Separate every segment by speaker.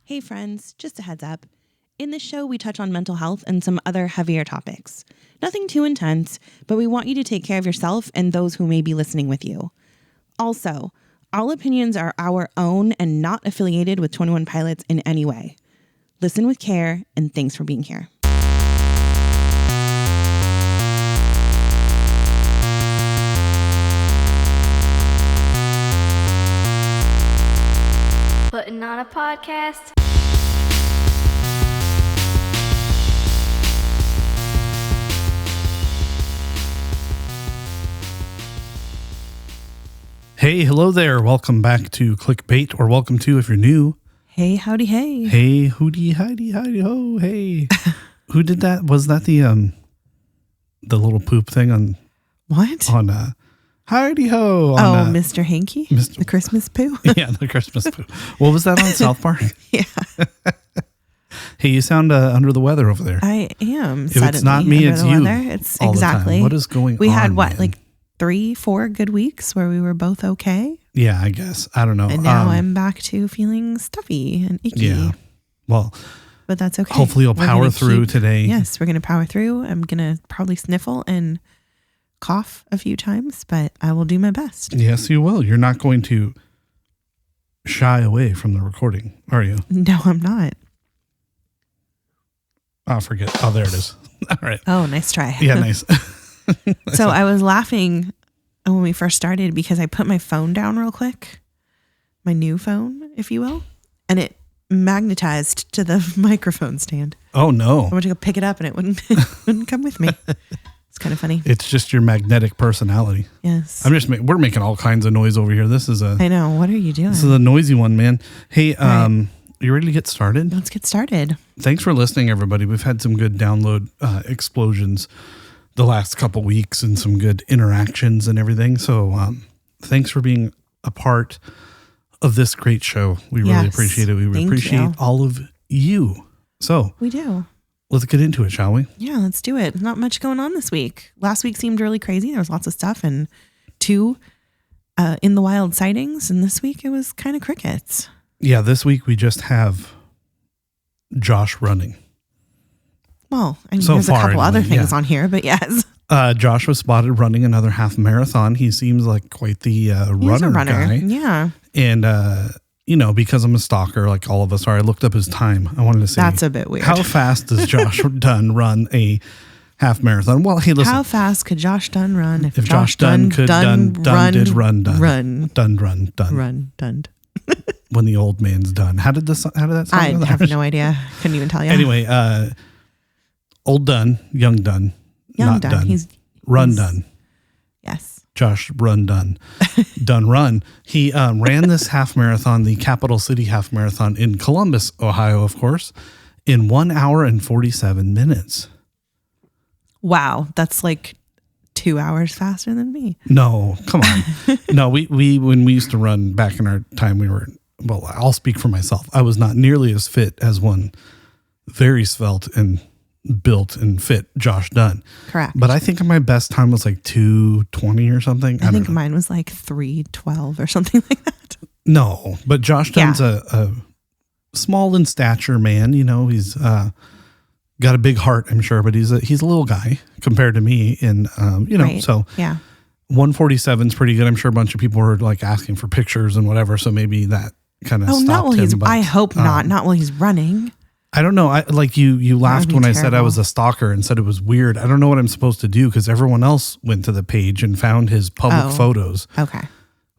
Speaker 1: Hey friends, just a heads up. In this show, we touch on mental health and some other heavier topics. Nothing too intense, but we want you to take care of yourself and those who may be listening with you. Also, all opinions are our own and not affiliated with 21 Pilots in any way. Listen with care, and thanks for being here.
Speaker 2: Putting on a podcast.
Speaker 3: Hey, hello there. Welcome back to Cliquebait, or welcome to if you're new.
Speaker 1: Hey, howdy, hey.
Speaker 3: Hey, hooty, hidey, hidey, ho, hey. Who did that? Was that the little poop thing on
Speaker 1: What?
Speaker 3: on hidey ho?
Speaker 1: On, Mr. Hanky? The Christmas poo?
Speaker 3: Yeah, the Christmas poo. What was that on South Park?
Speaker 1: Yeah.
Speaker 3: Hey, you sound under the weather over there.
Speaker 1: I am.
Speaker 3: If it's not me, it's you.
Speaker 1: It's
Speaker 3: all
Speaker 1: exactly.
Speaker 3: the time. What is going on?
Speaker 1: We had what,
Speaker 3: man?
Speaker 1: like 3-4 good weeks where we were both okay.
Speaker 3: Yeah, I guess. I don't know.
Speaker 1: And now I'm back to feeling stuffy and icky.
Speaker 3: Yeah. Well,
Speaker 1: but that's okay.
Speaker 3: Hopefully you'll power through today.
Speaker 1: Yes, we're going to power through. I'm going to probably sniffle and cough a few times, but I will do my best.
Speaker 3: Yes, you will. You're not going to shy away from the recording, are you?
Speaker 1: No, I'm not.
Speaker 3: Oh, forget. Oh, there it is. All right.
Speaker 1: Oh, nice try.
Speaker 3: Yeah, nice.
Speaker 1: So I was laughing when we first started because I put my phone down real quick, my new phone, if you will, and it magnetized to the microphone stand.
Speaker 3: Oh, no.
Speaker 1: I went to go pick it up and it wouldn't come with me. It's kind of funny.
Speaker 3: It's just your magnetic personality.
Speaker 1: Yes.
Speaker 3: We're making all kinds of noise over here.
Speaker 1: I know. What are you doing?
Speaker 3: This is a noisy one, man. Hey, you ready to get started?
Speaker 1: Let's get started.
Speaker 3: Thanks for listening, everybody. We've had some good download explosions the last couple weeks and some good interactions and everything. So thanks for being a part of this great show. We really appreciate it. We appreciate all of you. So
Speaker 1: we do.
Speaker 3: Let's get into it, shall we?
Speaker 1: Yeah, let's do it. Not much going on this week. Last week seemed really crazy. There was lots of stuff and 2 in the wild sightings. And this week it was kind of crickets.
Speaker 3: Yeah, this week we just have Josh running.
Speaker 1: Well, I mean, there's a couple other things on here, but yes.
Speaker 3: Josh was spotted running another half marathon. He seems like quite the runner guy.
Speaker 1: Yeah.
Speaker 3: And, because I'm a stalker, like all of us are, I looked up his time. I wanted to say,
Speaker 1: that's a bit weird.
Speaker 3: How fast does Josh Dunn run a half marathon? Well, hey, listen.
Speaker 1: How fast could Josh Dunn run
Speaker 3: if Josh Dunn could run. When the old man's done. How did that song
Speaker 1: I
Speaker 3: go?
Speaker 1: have no idea. Couldn't even tell you.
Speaker 3: Anyway, old Dunn, young Dunn, not Dunn. He's Done.
Speaker 1: Yes.
Speaker 3: Josh Run Dunn. Dunn Run. He ran this half marathon, the Capital City Half Marathon in Columbus, Ohio, of course, in 1 hour and 47 minutes.
Speaker 1: Wow. That's like 2 hours faster than me.
Speaker 3: No, come on. No, we when we used to run back in our time, I'll speak for myself. I was not nearly as fit as one very svelte and built and fit Josh Dunn.
Speaker 1: Correct.
Speaker 3: But I think my best time was like 2:20 or something.
Speaker 1: I think mine was like 3:12 or something like that.
Speaker 3: No, but Josh Dunn's a small in stature man. He's got a big heart, I'm sure, but he's a little guy compared to me. And,
Speaker 1: right.
Speaker 3: So
Speaker 1: yeah,
Speaker 3: 147 is pretty good. I'm sure a bunch of people were like asking for pictures and whatever. So maybe that kind of stopped
Speaker 1: not while
Speaker 3: him.
Speaker 1: I hope not while he's running.
Speaker 3: I don't know. You laughed when I said I was a stalker and said it was weird. I don't know what I'm supposed to do because everyone else went to the page and found his public photos.
Speaker 1: Okay.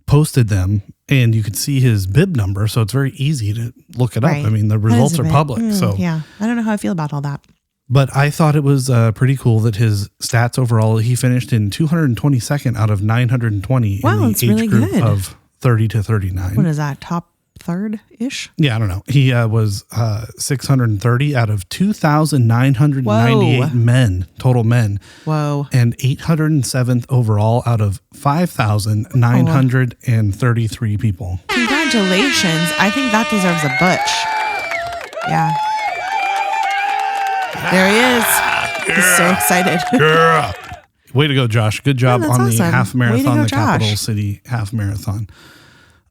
Speaker 3: Posted them and you could see his bib number. So it's very easy to look it up. I mean, the results are public. So
Speaker 1: yeah, I don't know how I feel about all that.
Speaker 3: But I thought it was pretty cool that his stats overall, he finished in 222nd out of 920 in the age
Speaker 1: really
Speaker 3: group
Speaker 1: good.
Speaker 3: of 30 to 39.
Speaker 1: What is that? Top third-ish?
Speaker 3: Yeah, I don't know. He was 630 out of 2,998 men, total men.
Speaker 1: Whoa.
Speaker 3: And 807th overall out of 5,933 people.
Speaker 1: Congratulations. I think that deserves a butch. Yeah. There he is. He's so excited.
Speaker 3: Yeah. Way to go, Josh. Good job on the half marathon,
Speaker 1: go,
Speaker 3: the Capital City Half Marathon.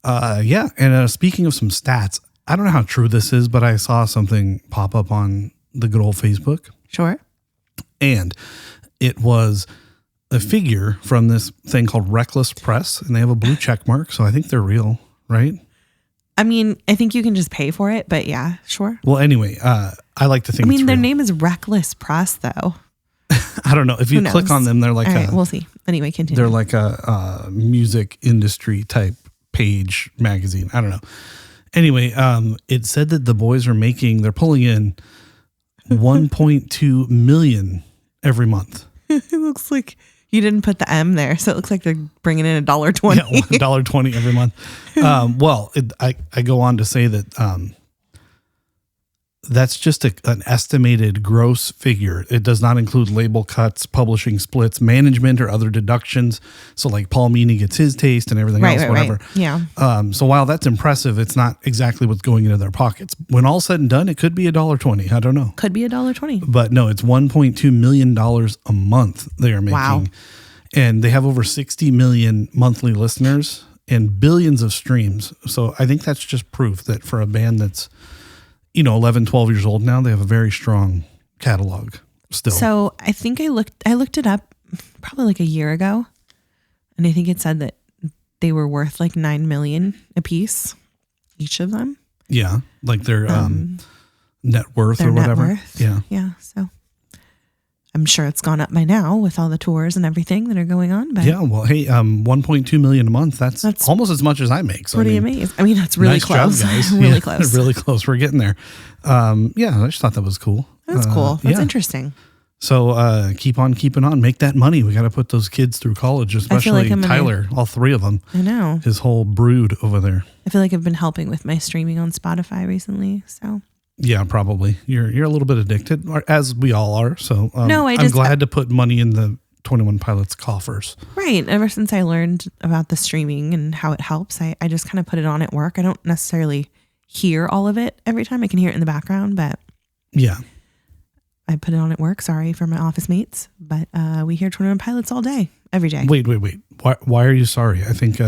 Speaker 3: And speaking of some stats, I don't know how true this is, but I saw something pop up on the good old Facebook.
Speaker 1: Sure.
Speaker 3: And it was a figure from this thing called Reckless Press, and they have a blue check mark. So I think they're real, right?
Speaker 1: I mean, I think you can just pay for it, but yeah, sure.
Speaker 3: Well, anyway, I like to think it's
Speaker 1: their
Speaker 3: real.
Speaker 1: name is Reckless Press, though.
Speaker 3: I don't know. If you click on them, they're like
Speaker 1: all right, we'll see. Anyway, continue.
Speaker 3: They're like a music industry type page magazine. I don't know. Anyway, it said that the boys they're pulling in 1.2 million every month.
Speaker 1: It looks like you didn't put the M there, so it looks like they're bringing in $1.20.
Speaker 3: Yeah, $1.20 every month. I go on to say that that's just an estimated gross figure. It does not include label cuts, publishing splits, management, or other deductions. So like Paul Meany gets his taste and everything else, whatever.
Speaker 1: Right. Yeah.
Speaker 3: So while that's impressive, it's not exactly what's going into their pockets. When all's said and done, it could be $1.20. I don't know.
Speaker 1: Could be $1.20.
Speaker 3: But no, it's $1.2 million a month they are making.
Speaker 1: Wow.
Speaker 3: And they have over 60 million monthly listeners and billions of streams. So I think that's just proof that for a band that's 11, 12 years old now, they have a very strong catalog still.
Speaker 1: So I think I looked it up probably like a year ago, and I think it said that they were worth like $9 million a piece, each of them.
Speaker 3: Yeah, like their net worth
Speaker 1: their
Speaker 3: or whatever.
Speaker 1: Net worth.
Speaker 3: Yeah.
Speaker 1: Yeah. So I'm sure it's gone up by now with all the tours and everything that are going on. But
Speaker 3: yeah, well, hey, 1.2 million a month. That's almost as much as I make. So
Speaker 1: pretty amazing. I mean, that's really
Speaker 3: nice
Speaker 1: close.
Speaker 3: job, guys.
Speaker 1: Really close.
Speaker 3: Really close. We're getting there. Yeah, I just thought that was cool.
Speaker 1: That's cool. That's interesting.
Speaker 3: So keep on keeping on. Make that money. We got to put those kids through college, especially Tyler, all three of them.
Speaker 1: I know.
Speaker 3: His whole brood over there.
Speaker 1: I feel like I've been helping with my streaming on Spotify recently. So
Speaker 3: yeah, probably. You're a little bit addicted, as we all are. So
Speaker 1: no,
Speaker 3: I'm glad to put money in the 21 Pilots coffers.
Speaker 1: Right. Ever since I learned about the streaming and how it helps, I just kind of put it on at work. I don't necessarily hear all of it every time. I can hear it in the background, but yeah, I put it on at work. Sorry for my office mates, but we hear 21 Pilots all day, every day.
Speaker 3: Wait. Why are you sorry? I think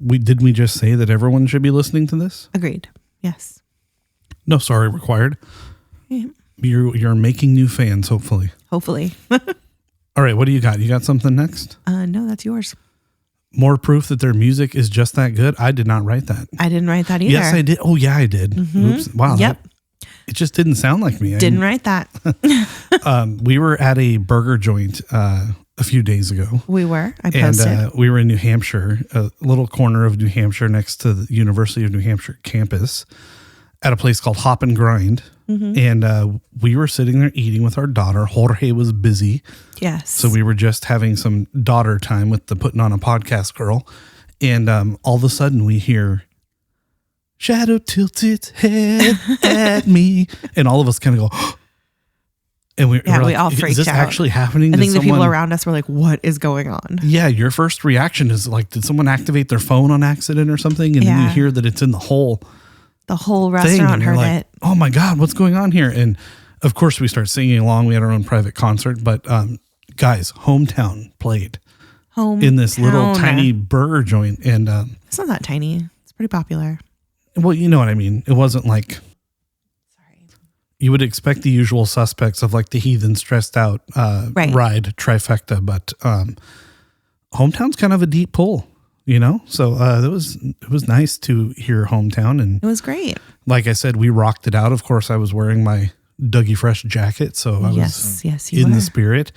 Speaker 3: we just say that everyone should be listening to this?
Speaker 1: Agreed. Yes.
Speaker 3: No sorry required. Yeah. You're making new fans, hopefully.
Speaker 1: Hopefully.
Speaker 3: All right, what do you got? You got something next?
Speaker 1: No, that's yours.
Speaker 3: More proof that their music is just that good? I did not write that.
Speaker 1: I didn't write that either.
Speaker 3: Yes, I did. Oh, yeah, I did. Mm-hmm. Oops. Wow.
Speaker 1: Yep.
Speaker 3: It just didn't sound like me.
Speaker 1: Didn't write that.
Speaker 3: We were at a burger joint a few days ago.
Speaker 1: We were. I posted.
Speaker 3: And we were in New Hampshire, a little corner of New Hampshire next to the University of New Hampshire campus, at a place called Hop and Grind. Mm-hmm. And we were sitting there eating with our daughter. Jorge was busy.
Speaker 1: Yes.
Speaker 3: So we were just having some daughter time with the putting on a podcast girl. And all of a sudden we hear, shadow tilts its head at me. And all of us kind of go, and we
Speaker 1: all freaked out.
Speaker 3: Is this actually happening?
Speaker 1: I think the people around us were like, what is going on?
Speaker 3: Yeah, your first reaction is like, did someone activate their phone on accident or something? And then you hear that it's in the whole
Speaker 1: restaurant heard
Speaker 3: like,
Speaker 1: it.
Speaker 3: Oh my God, what's going on here? And of course we start singing along. We had our own private concert, but guys, Hometown played in this little tiny burger joint. And
Speaker 1: it's not that tiny. It's pretty popular.
Speaker 3: Well, you know what I mean? It wasn't like, you would expect the usual suspects of like the Heathen Stressed Out ride trifecta, but Hometown's kind of a deep pull. So it was nice to hear Hometown, and
Speaker 1: it was great. Like
Speaker 3: I said, we rocked it out. Of course, I was wearing my Dougie Fresh jacket, so I was in the spirit.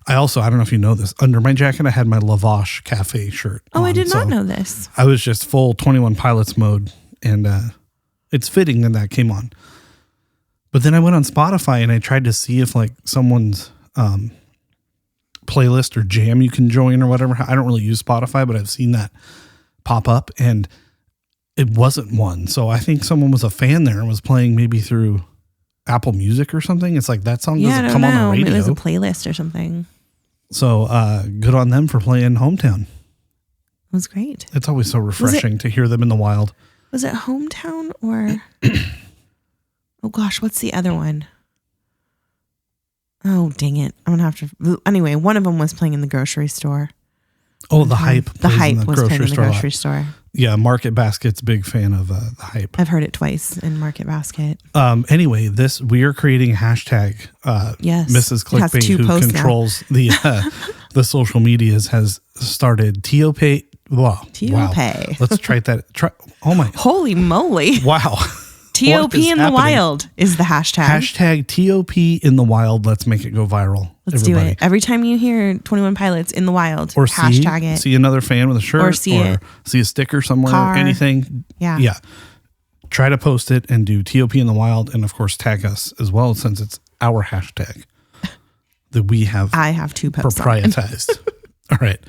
Speaker 3: I don't know if you know this, under my jacket I had my Lavash Cafe shirt.
Speaker 1: Oh, I did not know this.
Speaker 3: I was just full 21 Pilots mode, and it's fitting that came on. But then I went on Spotify and I tried to see if like someone's playlist or jam you can join or whatever. I don't really use Spotify, but I've seen that pop up and it wasn't one. So I think someone was a fan there and was playing maybe through Apple Music or something. It's like that song doesn't come on the radio.
Speaker 1: Maybe it was a playlist or something.
Speaker 3: So good on them for playing Hometown. It
Speaker 1: was great.
Speaker 3: It's always so refreshing to hear them in the wild.
Speaker 1: Was it Hometown or oh gosh, what's the other one? Oh, dang it. I'm going to have to... Anyway, one of them was playing in the grocery store.
Speaker 3: Oh, The Hype.
Speaker 1: The Hype was playing in the grocery store.
Speaker 3: Yeah, Market Basket's big fan of the hype.
Speaker 1: I've heard it twice in Market Basket.
Speaker 3: Anyway, we are creating a hashtag.
Speaker 1: Yes.
Speaker 3: Mrs.
Speaker 1: It has
Speaker 3: Cliquebait,
Speaker 1: two
Speaker 3: who
Speaker 1: posts
Speaker 3: controls the social medias, has started TOP. Wow.
Speaker 1: TOP.
Speaker 3: Let's try that. Oh my.
Speaker 1: Holy moly.
Speaker 3: Wow.
Speaker 1: TOP in the wild is the hashtag.
Speaker 3: Hashtag TOP in the wild. Let's make it go viral.
Speaker 1: Let's do it. Every time you hear 21 Pilots in the wild,
Speaker 3: or
Speaker 1: hashtag it.
Speaker 3: See another fan with a shirt,
Speaker 1: or see
Speaker 3: a sticker somewhere,
Speaker 1: car.
Speaker 3: anything.
Speaker 1: Yeah.
Speaker 3: Try to post it and do TOP in the wild, and of course tag us as well, since it's our hashtag that we have.
Speaker 1: I have two posts
Speaker 3: proprietized. All right,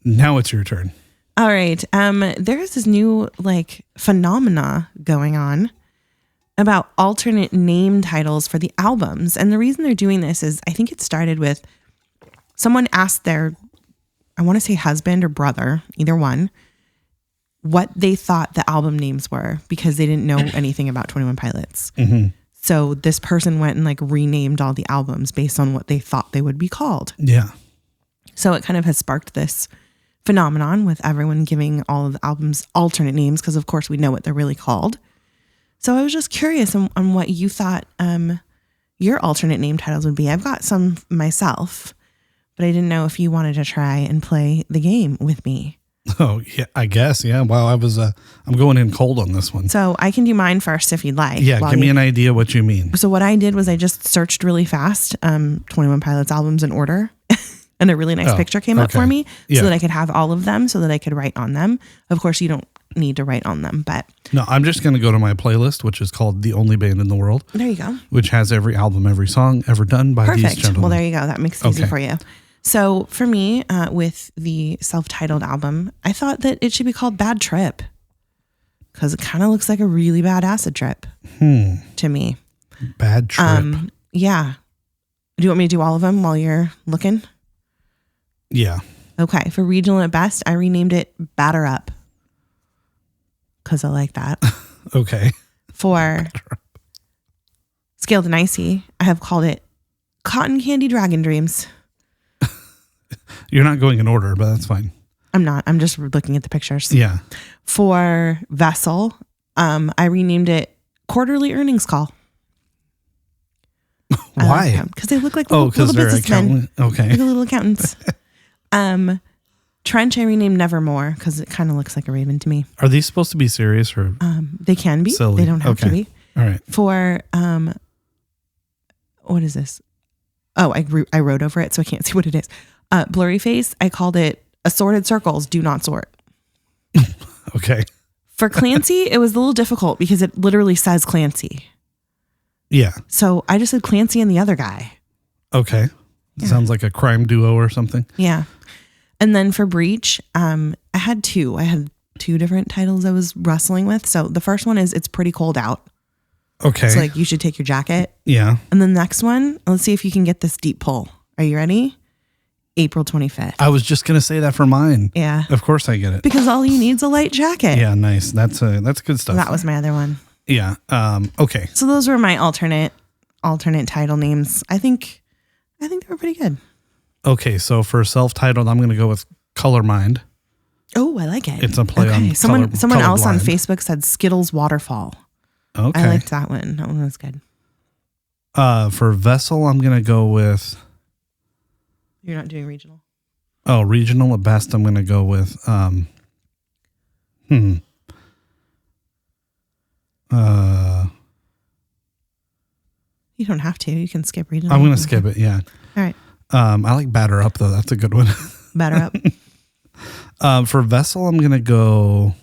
Speaker 3: now it's your turn.
Speaker 1: All right. There is this new phenomena going on about alternate name titles for the albums. And the reason they're doing this is I think it started with someone asked their, I want to say husband or brother, either one, what they thought the album names were because they didn't know anything about 21 Pilots.
Speaker 3: Mm-hmm.
Speaker 1: So this person went and renamed all the albums based on what they thought they would be called.
Speaker 3: Yeah.
Speaker 1: So it kind of has sparked this phenomenon with everyone giving all of the albums alternate names because of course we know what they're really called. So I was just curious on what you thought your alternate name titles would be. I've got some myself, but I didn't know if you wanted to try and play the game with me.
Speaker 3: Oh, yeah, I guess. Yeah. Wow. I'm going in cold on this one.
Speaker 1: So I can do mine first if you'd like.
Speaker 3: Yeah. Give me an idea what you mean.
Speaker 1: So what I did was I just searched really fast 21 Pilots albums in order and a really nice picture came up for me so that I could have all of them so that I could write on them. Of course, you don't need to write on them, but
Speaker 3: no, I'm just going to go to my playlist, which is called The Only Band in the World.
Speaker 1: There you go.
Speaker 3: Which has every album, every song ever done by these gentlemen.
Speaker 1: Well, there you go. That makes it easy for you. So for me, with the self-titled album, I thought that it should be called Bad Trip because it kind of looks like a really bad acid trip to me.
Speaker 3: Bad Trip.
Speaker 1: Yeah. Do you want me to do all of them while you're looking?
Speaker 3: Yeah.
Speaker 1: Okay. For regional at best, I renamed it Batter Up because I like that.
Speaker 3: Okay.
Speaker 1: For Scaled and Icy, I have called it Cotton Candy Dragon Dreams.
Speaker 3: You're not going in order, but that's fine.
Speaker 1: I'm not. I'm just looking at the pictures.
Speaker 3: Yeah.
Speaker 1: For Vessel, I renamed it Quarterly Earnings Call.
Speaker 3: Why?
Speaker 1: Because they look like little businessmen.
Speaker 3: Okay.
Speaker 1: Like little accountants. Trench, I renamed Nevermore because it kind of looks like a raven to me.
Speaker 3: Are these supposed to be serious or
Speaker 1: they can be.
Speaker 3: silly?
Speaker 1: They don't have to be.
Speaker 3: All right.
Speaker 1: For what is this? Oh, I wrote over it so I can't see what it is. Blurry Face, I called it Assorted Circles Do Not Sort.
Speaker 3: Okay.
Speaker 1: For Clancy, it was a little difficult because it literally says Clancy.
Speaker 3: Yeah.
Speaker 1: So I just said Clancy and the other guy.
Speaker 3: Okay. Yeah. Sounds like a crime duo or something.
Speaker 1: Yeah. And then for Breach, I had two. I had two different titles I was wrestling with. So the first one is It's Pretty Cold Out.
Speaker 3: Okay.
Speaker 1: It's like you should take your jacket.
Speaker 3: Yeah.
Speaker 1: And the next one, let's see if you can get this deep pull. Are you ready? April 25th.
Speaker 3: I was just going to say that for mine.
Speaker 1: Yeah.
Speaker 3: Of course I get it.
Speaker 1: Because all you need is a light jacket.
Speaker 3: Yeah, nice. That's good stuff.
Speaker 1: That was my other one.
Speaker 3: Yeah. Okay.
Speaker 1: So those were my alternate title names. I think they were pretty good.
Speaker 3: Okay, so for self-titled, I'm going to go with Color Mind.
Speaker 1: Oh, I like it.
Speaker 3: It's a play on
Speaker 1: someone else on
Speaker 3: colorblind.
Speaker 1: Facebook said Skittles Waterfall.
Speaker 3: Okay.
Speaker 1: I liked that one. That one was good.
Speaker 3: For Vessel, I'm going to go with...
Speaker 1: You're not doing regional?
Speaker 3: Oh, regional at best, I'm going to go with... You
Speaker 1: don't have to. You can skip regional.
Speaker 3: I'm going to skip it, yeah.
Speaker 1: All right.
Speaker 3: I like Batter Up, though. That's a good one.
Speaker 1: Batter
Speaker 3: Up. For Vessel, I'm going to go...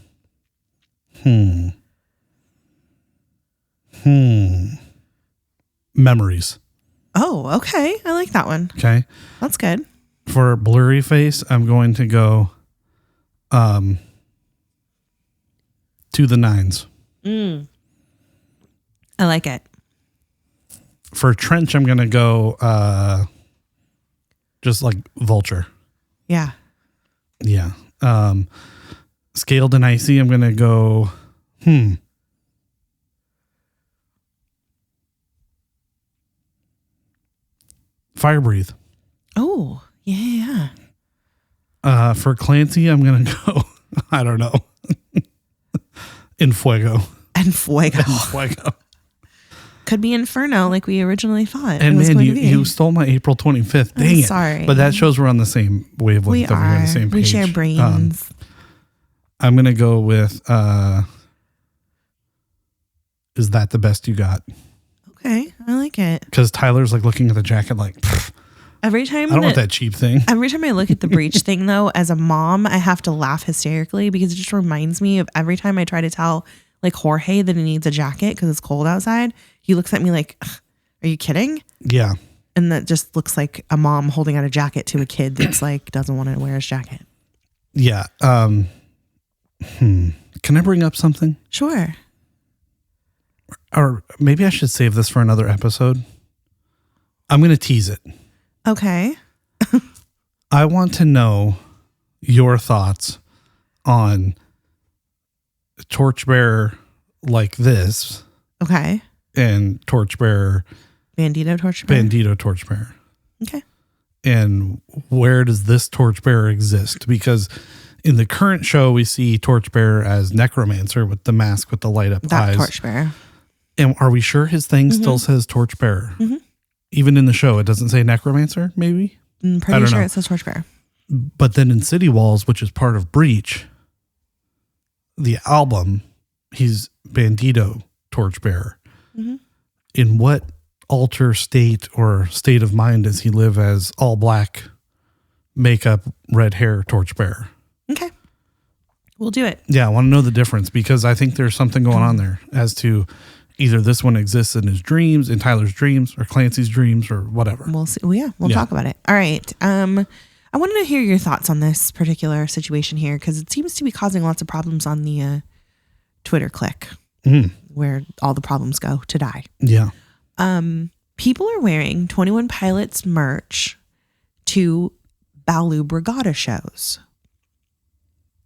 Speaker 3: Memories.
Speaker 1: Oh, okay. I like that one.
Speaker 3: Okay.
Speaker 1: That's good.
Speaker 3: For Blurry Face, I'm going to go To the Nines.
Speaker 1: I like it.
Speaker 3: For Trench, I'm going to go just like Vulture.
Speaker 1: Yeah.
Speaker 3: Yeah. Scaled and Icy, I'm going to go Fire Breathe.
Speaker 1: Oh, yeah.
Speaker 3: For Clancy, I'm going to go, I don't know. In Fuego.
Speaker 1: And Fuego.
Speaker 3: In Fuego.
Speaker 1: Could be Inferno like we originally thought.
Speaker 3: And man, you stole my April 25th. Dang it.
Speaker 1: Sorry.
Speaker 3: But that shows we're on the same wavelength.
Speaker 1: We
Speaker 3: We're
Speaker 1: are.
Speaker 3: on the same page.
Speaker 1: We share brains.
Speaker 3: I'm going to go with, is that the best you got?
Speaker 1: Okay. I like it.
Speaker 3: Because Tyler's like looking at the jacket like,
Speaker 1: Every time
Speaker 3: I don't want that cheap thing.
Speaker 1: Every time I look at the breech thing though, as a mom, I have to laugh hysterically because it just reminds me of every time I try to tell like Jorge that he needs a jacket because it's cold outside. He looks at me like, are you kidding?
Speaker 3: Yeah.
Speaker 1: And that just looks like a mom holding out a jacket to a kid that's like, doesn't want to wear his jacket.
Speaker 3: Yeah. Can I bring up something?
Speaker 1: Sure.
Speaker 3: Or maybe I should save this for another episode. I'm going to tease it.
Speaker 1: Okay.
Speaker 3: I want to know your thoughts on torchbearer like this.
Speaker 1: Okay.
Speaker 3: And torchbearer.
Speaker 1: Bandito torchbearer.
Speaker 3: Bandito torchbearer.
Speaker 1: Okay.
Speaker 3: And where does this torchbearer exist? Because in the current show, we see torchbearer as necromancer with the mask with the light up
Speaker 1: That
Speaker 3: eyes.
Speaker 1: torchbearer.
Speaker 3: And are we sure his thing still says torchbearer? Mm-hmm. Even in the show, it doesn't say necromancer, maybe?
Speaker 1: I'm pretty sure it says torchbearer.
Speaker 3: But then in City Walls, which is part of Breach, the album, he's Bandito torchbearer. Mm-hmm. In what alter state or state of mind does he live as all black makeup, red hair torchbearer?
Speaker 1: Okay. We'll do it.
Speaker 3: Yeah, I want to know the difference because I think there's something going on there as to either this one exists in his dreams, in Tyler's dreams, or Clancy's dreams, or whatever.
Speaker 1: We'll see. Well, yeah, we'll talk about it. All right. I wanted to hear your thoughts on this particular situation here because it seems to be causing lots of problems on the Twitter click where all the problems go to die.
Speaker 3: Yeah.
Speaker 1: People are wearing 21 Pilots merch to Balu Brigada shows.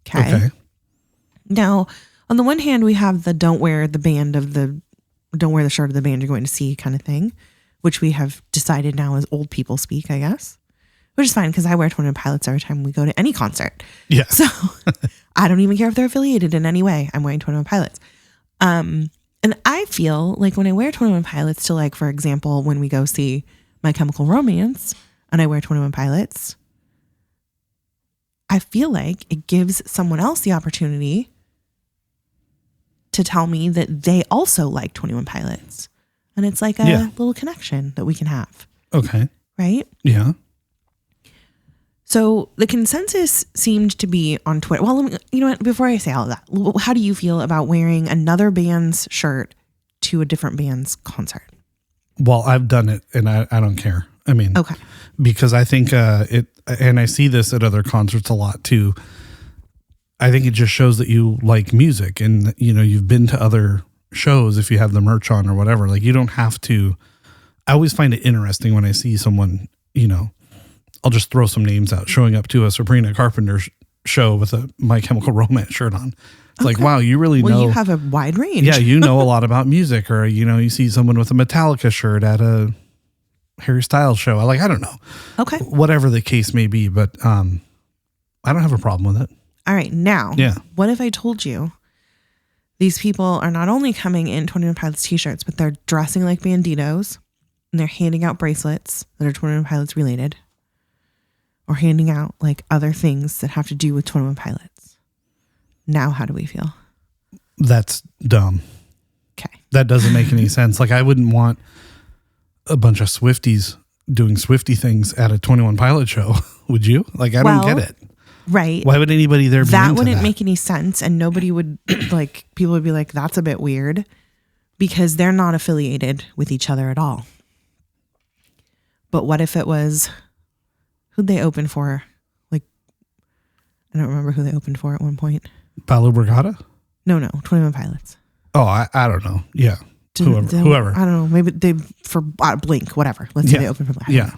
Speaker 1: Okay. Now, on the one hand, we have the don't wear the shirt of the band you're going to see kind of thing, which we have decided now is old people speak, I guess, which is fine because I wear 21 Pilots every time we go to any concert.
Speaker 3: Yeah.
Speaker 1: So I don't even care if they're affiliated in any way. I'm wearing 21 Pilots. And I feel like when I wear 21 Pilots to, like, for example, when we go see My Chemical Romance and I wear 21 Pilots, I feel like it gives someone else the opportunity to tell me that they also like 21 Pilots. And it's like a little connection that we can have.
Speaker 3: Okay.
Speaker 1: Right?
Speaker 3: Yeah.
Speaker 1: So the consensus seemed to be on Twitter. Well, you know what? Before I say all of that, how do you feel about wearing another band's shirt to a different band's concert?
Speaker 3: Well, I've done it and I don't care. I mean,
Speaker 1: okay.
Speaker 3: Because I think and I see this at other concerts a lot too. I think it just shows that you like music and, you know, you've been to other shows if you have the merch on or whatever. Like, you don't have to. I always find it interesting when I see someone, you know, I'll just throw some names out, showing up to a Sabrina Carpenter show with a My Chemical Romance shirt on. It's like, wow, you really know.
Speaker 1: Well, you have a wide range.
Speaker 3: Yeah, you know a lot about music. Or, you know, you see someone with a Metallica shirt at a Harry Styles show. I don't know.
Speaker 1: Okay.
Speaker 3: Whatever the case may be, but I don't have a problem with it.
Speaker 1: All right. Now,
Speaker 3: yeah.
Speaker 1: What if I told you these people are not only coming in 21 Pilots t-shirts, but they're dressing like banditos and they're handing out bracelets that are 21 Pilots related or handing out like other things that have to do with 21 Pilots. Now, how do we feel?
Speaker 3: That's dumb.
Speaker 1: Okay.
Speaker 3: That doesn't make any sense. Like, I wouldn't want a bunch of Swifties doing Swiftie things at a 21 Pilot show. Would you? Like, I don't get it.
Speaker 1: Right.
Speaker 3: Why would anybody there be
Speaker 1: that
Speaker 3: into
Speaker 1: wouldn't
Speaker 3: that?
Speaker 1: make any sense, and nobody would like, people would be like, that's a bit weird because they're not affiliated with each other at all. But what if it was, who'd they open for? Like, I don't remember who they opened for at one point.
Speaker 3: Balu Brigada?
Speaker 1: No, 21 Pilots.
Speaker 3: Oh, I don't know. Yeah. Whoever.
Speaker 1: I don't know. Maybe they for Blink, whatever. Let's say they open for Blink.
Speaker 3: Yeah.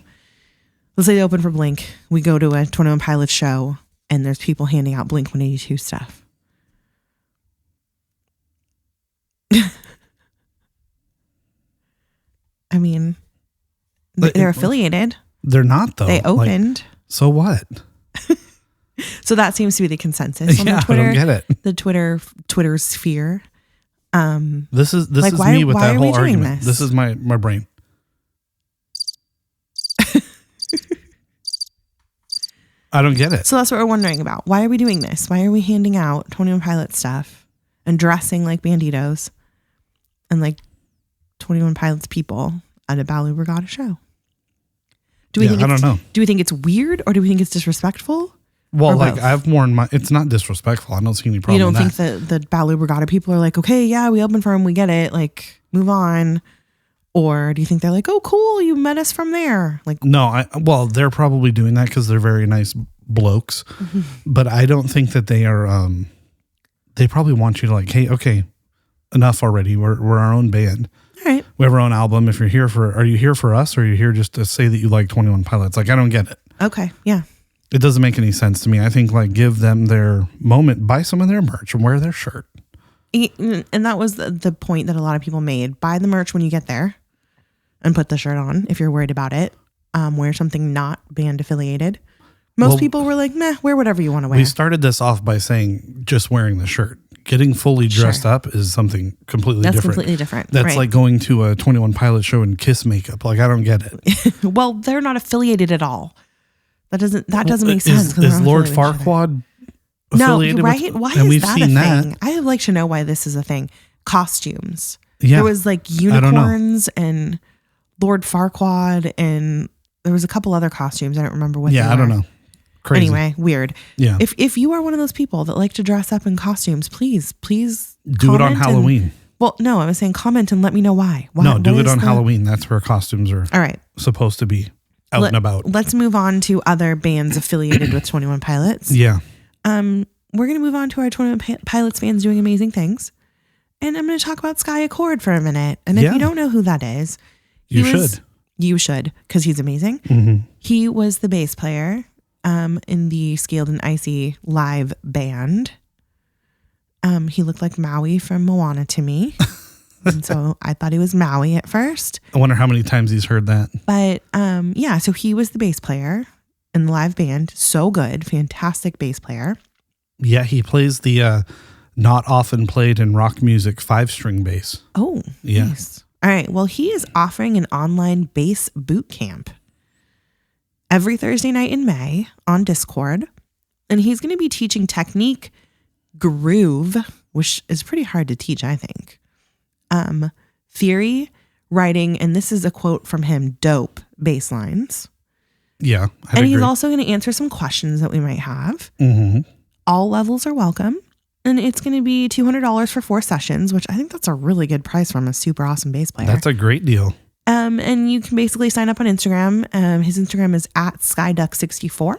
Speaker 1: Let's say they open for Blink. We go to a 21 Pilots show and there's people handing out Blink 182 stuff. I mean, they're affiliated.
Speaker 3: They're not, though.
Speaker 1: They opened.
Speaker 3: Like, so what?
Speaker 1: So that seems to be the consensus on the Twitter.
Speaker 3: I don't get it.
Speaker 1: The Twitter sphere.
Speaker 3: This is
Speaker 1: like,
Speaker 3: me with that whole argument.
Speaker 1: This
Speaker 3: is my brain. I don't get it.
Speaker 1: So that's what we're wondering about. Why are we doing this? Why are we handing out 21 Pilots stuff and dressing like banditos and like 21 Pilots people at a Baloo Regatta show? I don't know. Do we think it's weird or do we think it's disrespectful?
Speaker 3: Well, like both? I have more in my. It's not disrespectful. I don't see any problem.
Speaker 1: You don't think that the Baloo Regatta people are like, okay, yeah, we opened for him, we get it, like move on? Or do you think they're like, oh, cool, you met us from there? Like,
Speaker 3: no, well, they're probably doing that because they're very nice blokes, but I don't think that they are. They probably want you to like, hey, okay, enough already. We're our own band.
Speaker 1: All right,
Speaker 3: we have our own album. If you're here are you here for us, or are you here just to say that you like 21 Pilots? Like, I don't get it.
Speaker 1: Okay, yeah.
Speaker 3: It doesn't make any sense to me. I think like give them their moment, buy some of their merch and wear their shirt.
Speaker 1: And that was the point that a lot of people made. Buy the merch when you get there and put the shirt on if you're worried about it. Wear something not band affiliated. Most people were like, meh, wear whatever you want to wear.
Speaker 3: We started this off by saying just wearing the shirt. Getting fully dressed up is something completely different.
Speaker 1: That's completely different.
Speaker 3: That's like going to a 21 Pilot show in Kiss makeup. Like, I don't get it.
Speaker 1: Well, they're not affiliated at all. That doesn't make sense.
Speaker 3: Is Lord Farquaad affiliated?
Speaker 1: No, right? Why is that a thing? I would like to know why this is a thing. Costumes. Yeah. There was like unicorns and Lord Farquaad, and there was a couple other costumes. I don't remember what they were.
Speaker 3: I don't know. Crazy.
Speaker 1: Anyway, weird.
Speaker 3: Yeah.
Speaker 1: If you are one of those people that like to dress up in costumes, please
Speaker 3: do it on Halloween.
Speaker 1: Well, no, I was saying comment and let me know why.
Speaker 3: No, do it on Halloween. That's where costumes are supposed to be out and about.
Speaker 1: Let's move on to other bands affiliated with 21 Pilots.
Speaker 3: Yeah.
Speaker 1: We're going to move on to our 21 Pilots fans doing amazing things. And I'm going to talk about Sky Accord for a minute. And if you don't know who that is, you should, because he's amazing. Mm-hmm. He was the bass player in the Scaled and Icy live band. He looked like Maui from Moana to me. And so I thought he was Maui at first.
Speaker 3: I wonder how many times he's heard that.
Speaker 1: But so he was the bass player in the live band. So good. Fantastic bass player.
Speaker 3: Yeah, he plays the not often played in rock music 5-string bass.
Speaker 1: Oh, yeah. Nice. All right. Well, he is offering an online bass boot camp every Thursday night in May on Discord. And he's going to be teaching technique, groove, which is pretty hard to teach, I think. Theory, writing, and this is a quote from him, dope bass lines.
Speaker 3: Yeah.
Speaker 1: And he's also going to answer some questions that we might have.
Speaker 3: Mm-hmm.
Speaker 1: All levels are welcome. And it's going to be $200 for 4 sessions, which I think that's a really good price from a super awesome bass player.
Speaker 3: That's a great deal.
Speaker 1: And you can basically sign up on Instagram. His Instagram is @Skyduck64.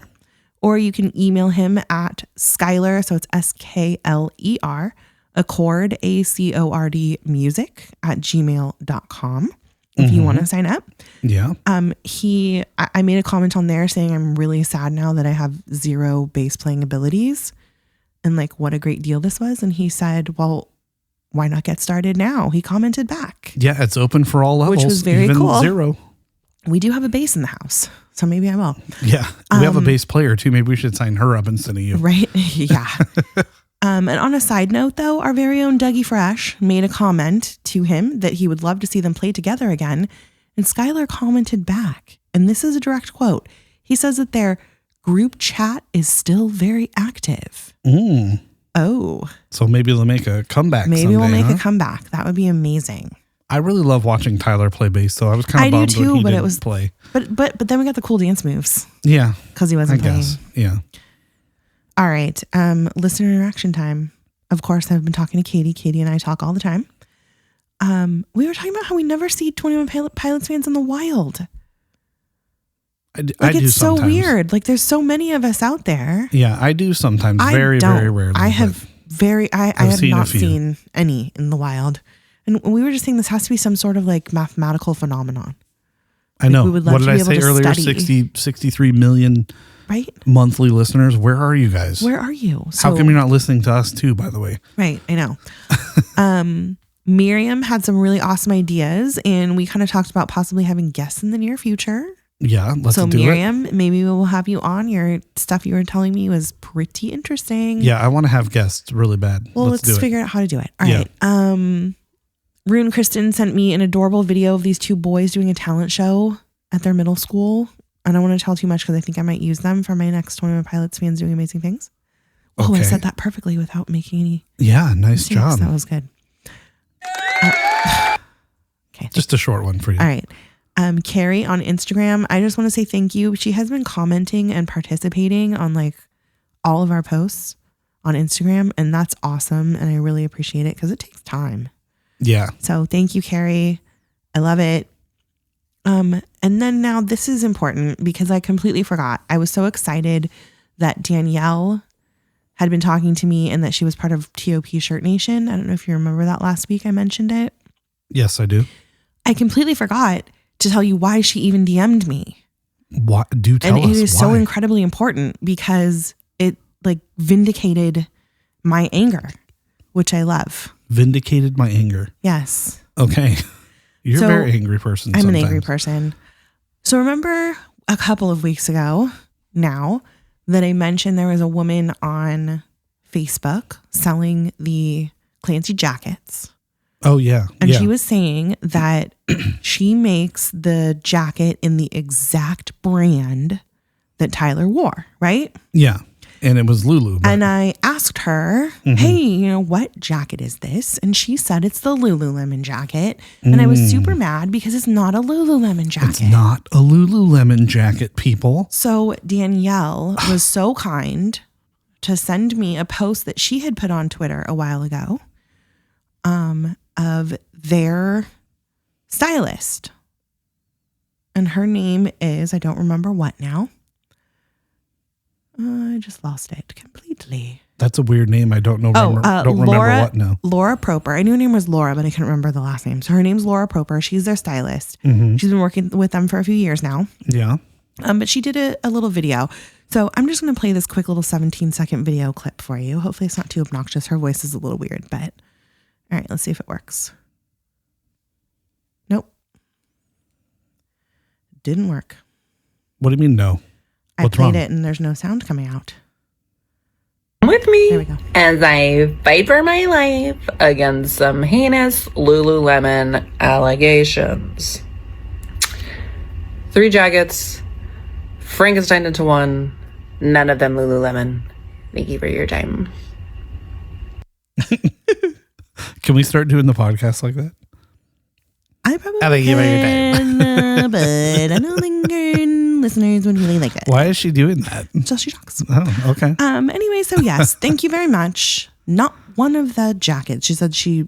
Speaker 1: Or you can email him at Skyler, so it's SKLER, Accord, ACORD music @gmail.com if you want to sign up.
Speaker 3: Yeah.
Speaker 1: I made a comment on there saying I'm really sad now that I have 0 bass playing abilities and like what a great deal this was. And he said, well, why not get started now? He commented back.
Speaker 3: Yeah, it's open for all levels.
Speaker 1: Which was very
Speaker 3: even
Speaker 1: cool.
Speaker 3: 0.
Speaker 1: We do have a bass in the house, so maybe I will.
Speaker 3: Yeah, we have a bass player too. Maybe we should sign her up instead of you.
Speaker 1: Right? Yeah. And on a side note, though, our very own Dougie Fresh made a comment to him that he would love to see them play together again. And Skylar commented back, and this is a direct quote. He says that their group chat is still very active. Oh.
Speaker 3: So maybe they'll make a comeback
Speaker 1: Maybe
Speaker 3: someday,
Speaker 1: we'll make a comeback. That would be amazing.
Speaker 3: I really love watching Tyler play bass, though. I was kind of bummed when he didn't play.
Speaker 1: But then we got the cool dance moves.
Speaker 3: Yeah.
Speaker 1: Because he wasn't playing.
Speaker 3: Yeah.
Speaker 1: All right. Listener interaction time. Of course, I've been talking to Katie. Katie and I talk all the time. We were talking about how we never see 21 Pilots fans in the wild.
Speaker 3: I do
Speaker 1: it's
Speaker 3: sometimes.
Speaker 1: So weird. Like there's so many of us out there.
Speaker 3: Yeah, I do sometimes. Very rarely.
Speaker 1: I have not seen any in the wild. And we were just saying this has to be some sort of like mathematical phenomenon.
Speaker 3: I know. What did I say earlier? 63 million monthly listeners. Where are you guys?
Speaker 1: Where are you?
Speaker 3: How come you're not listening to us too, by the way?
Speaker 1: Right. I know. Miriam had some really awesome ideas, and we kind of talked about possibly having guests in the near future.
Speaker 3: Yeah, let's
Speaker 1: so
Speaker 3: do
Speaker 1: Miriam, maybe we'll have you on. Your stuff you were telling me was pretty interesting.
Speaker 3: Yeah, I want to have guests really bad.
Speaker 1: Well, let's figure out how to do it. All right. Rune Kristen sent me an adorable video of these two boys doing a talent show at their middle school. I don't want to tell too much because I think I might use them for my next 21 Pilots fans doing amazing things. Oh,
Speaker 3: Okay.
Speaker 1: I said that perfectly without making any.
Speaker 3: Yeah, nice job.
Speaker 1: That was good. Okay.
Speaker 3: Just a short one for you.
Speaker 1: All right. Carrie on Instagram, I just want to say thank you. She has been commenting and participating on like all of our posts on Instagram, and that's awesome. And I really appreciate it because it takes time.
Speaker 3: Yeah.
Speaker 1: So thank you, Carrie. I love it. And then now this is important because I completely forgot. I was so excited that Danielle had been talking to me and that she was part of TOP Shirt Nation. I don't know if you remember that last week I mentioned it.
Speaker 3: Yes, I do.
Speaker 1: I completely forgot to tell you why she even DM'd me.
Speaker 3: What? Do tell us
Speaker 1: And it is
Speaker 3: why.
Speaker 1: so incredibly important because it like vindicated my anger, which I love.
Speaker 3: Vindicated my anger.
Speaker 1: Yes.
Speaker 3: Okay. You're
Speaker 1: So,
Speaker 3: a very angry person.
Speaker 1: I'm an angry person. So remember a couple of weeks ago now that I mentioned there was a woman on Facebook selling the Clancy jackets.
Speaker 3: Oh, yeah.
Speaker 1: And
Speaker 3: yeah.
Speaker 1: she was saying that she makes the jacket in the exact brand that Tyler wore, right?
Speaker 3: Yeah. And it was Lulu. But
Speaker 1: And I asked her, hey, what jacket is this? And she said it's the Lululemon jacket. And I was super mad because it's not a Lululemon jacket.
Speaker 3: it's not a Lululemon jacket, people.
Speaker 1: So Danielle was so kind to send me a post that she had put on Twitter a while ago of their stylist. And her name is, I don't remember what now. I just lost it completely.
Speaker 3: That's a weird name. I don't know. Don't remember what now.
Speaker 1: Laura Proper. I knew her name was Laura, but I couldn't remember the last name. So her name's Laura Proper. She's their stylist. She's been working with them for a few years now.
Speaker 3: Yeah.
Speaker 1: But she did a little video. So I'm just going to play this quick little 17-second video clip for you. Hopefully it's not too obnoxious. Her voice is a little weird, but all right, let's see if it works. Nope. Didn't work.
Speaker 3: What do you mean no?
Speaker 1: I
Speaker 3: What's
Speaker 1: played
Speaker 3: wrong?
Speaker 1: it and there's no sound coming out.
Speaker 4: With
Speaker 1: There we
Speaker 4: me
Speaker 1: go.
Speaker 4: as I fight for my life against some heinous Lululemon allegations. 3 jackets, Frankenstein into one, none of them Lululemon. Thank you for your time.
Speaker 3: Can we start doing the podcast like that?
Speaker 1: I probably
Speaker 3: think you made your
Speaker 1: can, but I don't think our listeners would really like it.
Speaker 3: Why is she doing that?
Speaker 1: So she talks.
Speaker 3: Oh, okay.
Speaker 1: Anyway, so yes, thank you very much. Not one of the jackets. She said she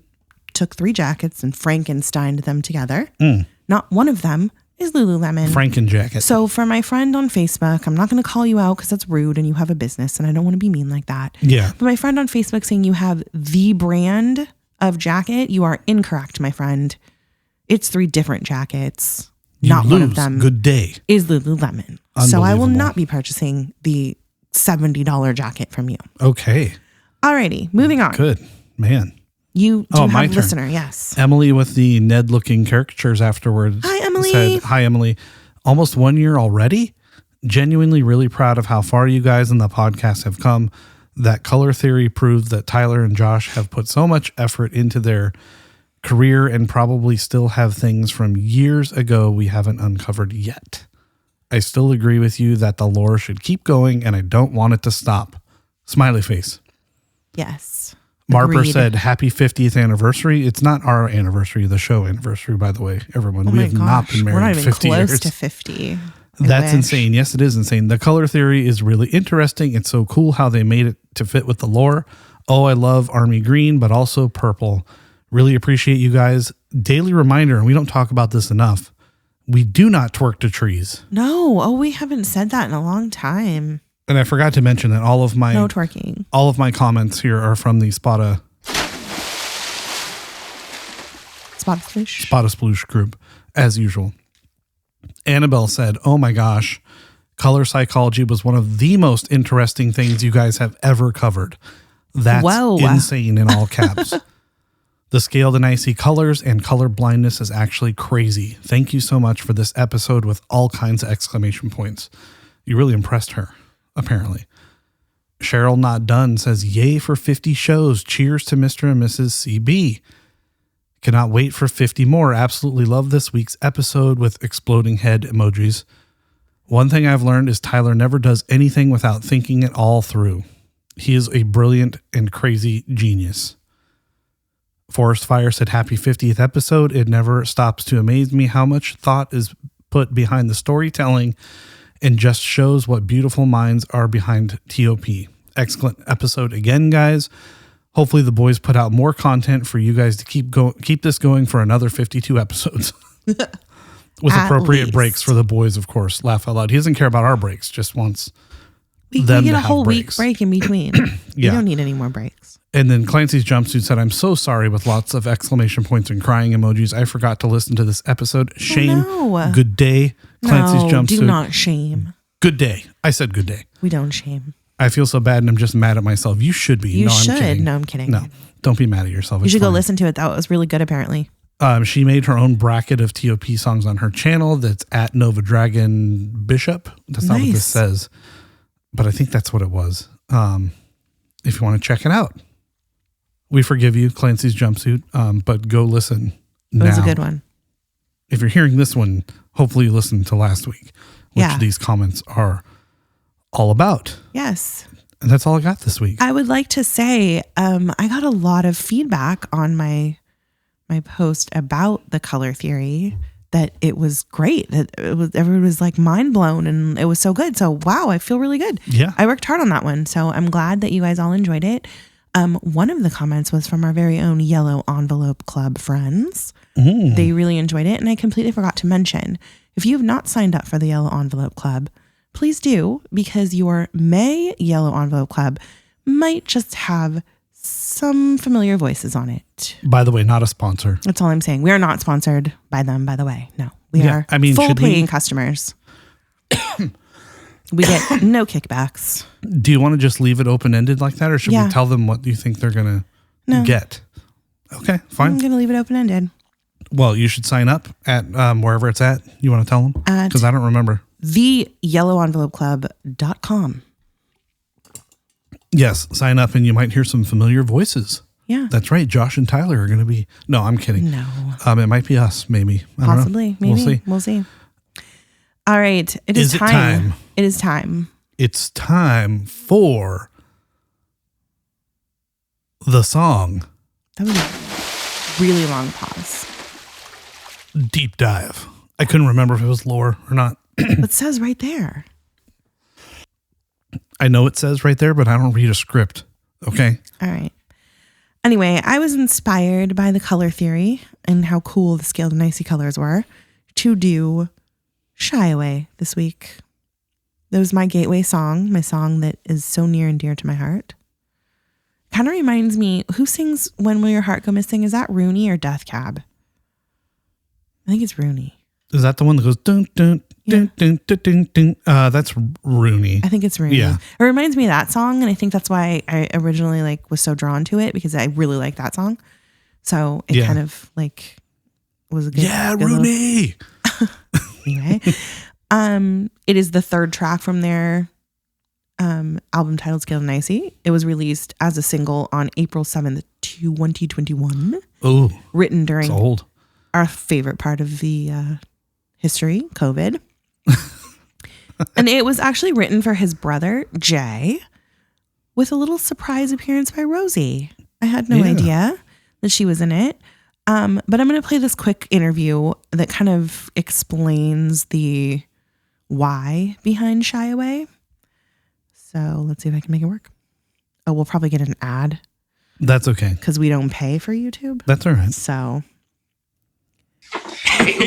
Speaker 1: took 3 jackets and Frankensteined them together. Not one of them is Lululemon.
Speaker 3: Franken jacket.
Speaker 1: So for my friend on Facebook, I'm not going to call you out because that's rude and you have a business and I don't want to be mean like that.
Speaker 3: Yeah.
Speaker 1: But my friend on Facebook saying you have the brand of jacket, you are incorrect, my friend. It's 3 different jackets.
Speaker 3: You
Speaker 1: Not one of
Speaker 3: lose.
Speaker 1: them
Speaker 3: Good day.
Speaker 1: is Lululemon. So I will
Speaker 3: Unbelievable.
Speaker 1: not be purchasing the $70 jacket from you.
Speaker 3: Okay.
Speaker 1: Alrighty, moving on.
Speaker 3: Good. Man.
Speaker 1: You do
Speaker 3: my
Speaker 1: have a
Speaker 3: turn.
Speaker 1: listener, yes.
Speaker 3: Emily with the Ned looking caricatures afterwards.
Speaker 1: Hi, Emily.
Speaker 3: Said, hi, Emily. Almost 1 year already. Genuinely really proud of how far you guys in the podcast have come. That color theory proved that Tyler and Josh have put so much effort into their career and probably still have things from years ago we haven't uncovered yet. I still agree with you that the lore should keep going and I don't want it to stop. Smiley face.
Speaker 1: Yes.
Speaker 3: Marper
Speaker 1: Agreed.
Speaker 3: said, happy 50th anniversary. It's not our anniversary, the show anniversary, by the way, everyone.
Speaker 1: Oh
Speaker 3: We
Speaker 1: my
Speaker 3: have not
Speaker 1: gosh,
Speaker 3: been
Speaker 1: we're
Speaker 3: married
Speaker 1: not even
Speaker 3: 50
Speaker 1: close
Speaker 3: years.
Speaker 1: to 50. I
Speaker 3: That's
Speaker 1: wish.
Speaker 3: insane. Yes, it is insane. The color theory is really interesting. It's so cool how they made it to fit with the lore. Oh, I love army green, but also purple. Really appreciate you guys. Daily reminder, and we don't talk about this enough. We do not twerk to trees.
Speaker 1: No. Oh, we haven't said that in a long time.
Speaker 3: And I forgot to mention that all of my
Speaker 1: No twerking.
Speaker 3: all of my comments here are from the Spot
Speaker 1: Spotfish.
Speaker 3: a Sploosh group, as usual. Annabelle said, oh my gosh, color psychology was one of the most interesting things you guys have ever covered. That's
Speaker 1: Whoa.
Speaker 3: insane in all caps. The Scaled and Icy colors and color blindness is actually crazy. Thank you so much for this episode with all kinds of exclamation points. You really impressed her, apparently. Cheryl Not Done says, yay for 50 shows. Cheers to Mr. and Mrs. CB. Cannot wait for 50 more. Absolutely love this week's episode with exploding head emojis. One thing I've learned is Tyler never does anything without thinking it all through. He is a brilliant and crazy genius. Forest Fire said, happy 50th episode. It never stops to amaze me how much thought is put behind the storytelling and just shows what beautiful minds are behind TOP. Excellent episode again, guys. Hopefully the boys put out more content for you guys to keep this going for another 52 episodes. With
Speaker 1: At
Speaker 3: appropriate
Speaker 1: least.
Speaker 3: breaks for the boys, of course. Laugh out loud. He doesn't care about our breaks, just wants
Speaker 1: We
Speaker 3: them
Speaker 1: get
Speaker 3: to
Speaker 1: a
Speaker 3: have
Speaker 1: whole
Speaker 3: breaks.
Speaker 1: week break in between.
Speaker 3: Yeah.
Speaker 1: We don't need any more breaks.
Speaker 3: And then Clancy's Jumpsuit said, I'm so sorry, with lots of exclamation points and crying emojis. I forgot to listen to this episode. Shame.
Speaker 1: no.
Speaker 3: Good day. Clancy's
Speaker 1: No,
Speaker 3: Jumpsuit.
Speaker 1: do not shame.
Speaker 3: Good day. I said good day.
Speaker 1: We don't shame.
Speaker 3: I feel so bad and I'm just mad at myself. You should be.
Speaker 1: You
Speaker 3: no,
Speaker 1: should.
Speaker 3: I'm kidding.
Speaker 1: No, I'm kidding.
Speaker 3: No, don't be mad at yourself.
Speaker 1: You
Speaker 3: It's
Speaker 1: should go
Speaker 3: fine.
Speaker 1: listen to it. That was really good, apparently.
Speaker 3: She made her own bracket of TOP songs on her channel. That's at Nova Dragon Bishop. That's not what this
Speaker 1: Nice.
Speaker 3: says, but I think that's what it was. If you want to check it out, we forgive you, Clancy's Jumpsuit. But go listen
Speaker 1: It
Speaker 3: now.
Speaker 1: was a good one.
Speaker 3: If you're hearing this one, hopefully you listened to last week, which
Speaker 1: Yeah.
Speaker 3: these comments are all about.
Speaker 1: Yes.
Speaker 3: And that's all I got this week.
Speaker 1: I would like to say I got a lot of feedback on my post about the color theory, that it was great. That everyone was like mind blown and it was so good. So wow, I feel really good.
Speaker 3: Yeah.
Speaker 1: I worked hard on that one. So I'm glad that you guys all enjoyed it. One of the comments was from our very own Yellow Envelope Club friends. They really enjoyed it. And I completely forgot to mention, if you have not signed up for the Yellow Envelope Club, please do, because your May Yellow Envelope Club might just have some familiar voices on it.
Speaker 3: By the way, not a sponsor.
Speaker 1: That's all I'm saying. We are not sponsored by them, by the way. No, we
Speaker 3: Yeah,
Speaker 1: are
Speaker 3: I mean,
Speaker 1: full
Speaker 3: should we-
Speaker 1: paying customers. We get no kickbacks.
Speaker 3: Do you want to just leave it open-ended like that, or should
Speaker 1: Yeah.
Speaker 3: we tell them what you think they're going to
Speaker 1: No.
Speaker 3: get? Okay,
Speaker 1: I'm
Speaker 3: fine.
Speaker 1: going to leave it open ended.
Speaker 3: Well, you should sign up at wherever it's at. You want to tell them?
Speaker 1: At-
Speaker 3: Because I don't remember.
Speaker 1: TheYellowEnvelopeClub.com.
Speaker 3: Yes, sign up and you might hear some familiar voices.
Speaker 1: Yeah.
Speaker 3: That's right. Josh and Tyler are going to be... No, I'm kidding.
Speaker 1: No.
Speaker 3: It might be us, maybe. I don't know.
Speaker 1: Possibly. Maybe.
Speaker 3: We'll see.
Speaker 1: All right. It
Speaker 3: Is
Speaker 1: is
Speaker 3: it
Speaker 1: time.
Speaker 3: time?
Speaker 1: It is time.
Speaker 3: It's time for the song
Speaker 1: That was a really long pause.
Speaker 3: Deep Dive. I couldn't remember if it was lore or not.
Speaker 1: It says right there.
Speaker 3: I know it says right there, but I don't read a script. Okay.
Speaker 1: All right. Anyway, I was inspired by the color theory and how cool the Scaled and Icy colors were to do Shy Away this week. That was my gateway song, my song that is so near and dear to my heart. Kind of reminds me, who sings When Will Your Heart Go Missing? Is that Rooney or Death Cab? I think it's Rooney.
Speaker 3: Is that the one that goes dun dun dun dun dun dun dun? That's Rooney.
Speaker 1: I think it's Rooney.
Speaker 3: Yeah.
Speaker 1: It reminds me of that song, and I think that's why I originally was so drawn to it, because I really like that song. So it
Speaker 3: Yeah.
Speaker 1: kind of was a good.
Speaker 3: Yeah,
Speaker 1: good little-
Speaker 3: Rooney.
Speaker 1: Anyway, it is the third track from their album titled Scaled and Icy. It was released as a single on April 7th, 2021.
Speaker 3: Oh,
Speaker 1: Written
Speaker 3: it's
Speaker 1: during
Speaker 3: old.
Speaker 1: our favorite part of the history, COVID. And it was actually written for his brother, Jay, with a little surprise appearance by Rosie. I had no
Speaker 3: Yeah.
Speaker 1: idea that she was in it. But I'm going to play this quick interview that kind of explains the why behind Shy Away. So let's see if I can make it work. Oh, we'll probably get an ad
Speaker 3: That's okay.
Speaker 1: because we don't pay for YouTube.
Speaker 3: That's all right.
Speaker 1: So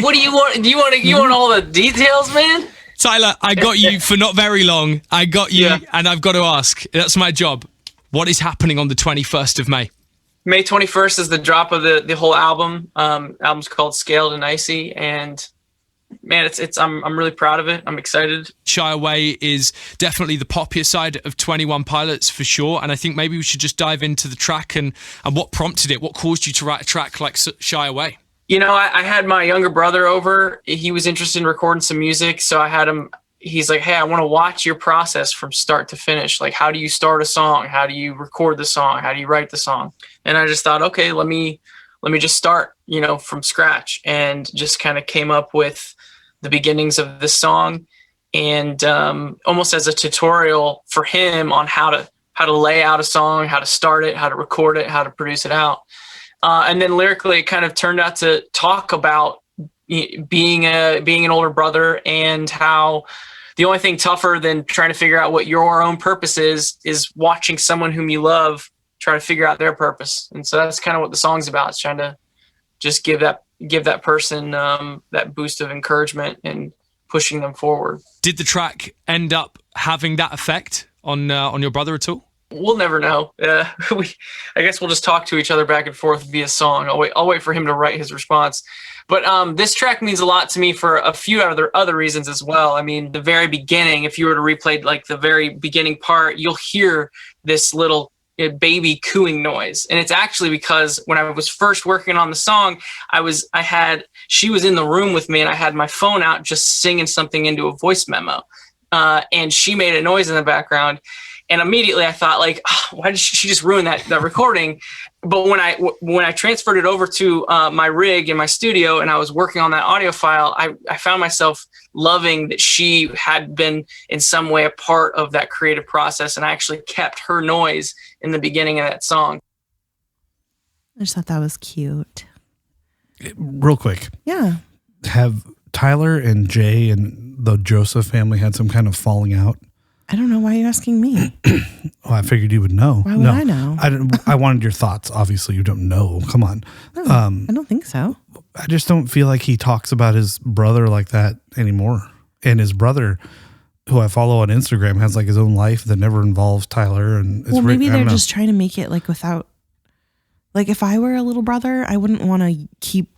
Speaker 5: What do you want? Do you want all the details, man?
Speaker 6: Tyler, I got you for not very long. I got you,
Speaker 5: Yeah.
Speaker 6: and I've got to ask. That's my job. What is happening on the 21st of May?
Speaker 5: May 21st is the drop of the whole album. Album's called Scaled and Icy, and man, I'm really proud of it. I'm excited.
Speaker 6: Shy Away is definitely the poppier side of 21 Pilots for sure. And I think maybe we should just dive into the track and what prompted it. What caused you to write a track like Shy Away?
Speaker 5: You know, I had my younger brother over. He was interested in recording some music. So I had him, he's like, hey, I want to watch your process from start to finish. Like, how do you start a song? How do you record the song? How do you write the song? And I just thought, okay, let me just start, you know, from scratch, and just kind of came up with the beginnings of this song, and almost as a tutorial for him on how to lay out a song, how to start it, how to record it, how to produce it out. And then lyrically, it kind of turned out to talk about being an older brother, and how the only thing tougher than trying to figure out what your own purpose is watching someone whom you love try to figure out their purpose. And so that's kind of what the song's about. It's trying to just give that person that boost of encouragement and pushing them forward.
Speaker 6: Did the track end up having that effect on your brother at all?
Speaker 5: We'll never know. I guess we'll just talk to each other back and forth via song. I'll wait for him to write his response. But this track means a lot to me for a few other reasons as well. I mean, the very beginning, if you were to replay like the very beginning part, you'll hear this little baby cooing noise. And it's actually because when I was first working on the song, she was in the room with me, and I had my phone out just singing something into a voice memo. And she made a noise in the background. And immediately I thought, like, oh, why did she just ruin that recording? But when I transferred it over to my rig in my studio, and I was working on that audio file, I found myself loving that she had been in some way a part of that creative process, and I actually kept her noise in the beginning of that song.
Speaker 1: I just thought that was cute.
Speaker 3: Real quick.
Speaker 1: Yeah.
Speaker 3: Have Tyler and Jay and the Joseph family had some kind of falling out?
Speaker 1: I don't know why you're asking me.
Speaker 3: Well, I figured you would know.
Speaker 1: Why would I know?
Speaker 3: I wanted your thoughts. Obviously, you don't know. Come on.
Speaker 1: No, I don't think so.
Speaker 3: I just don't feel like he talks about his brother like that anymore. And his brother, who I follow on Instagram, has like his own life that never involves Tyler. And it's
Speaker 1: maybe they're just trying to make it like without, like if I were a little brother, I wouldn't want to keep,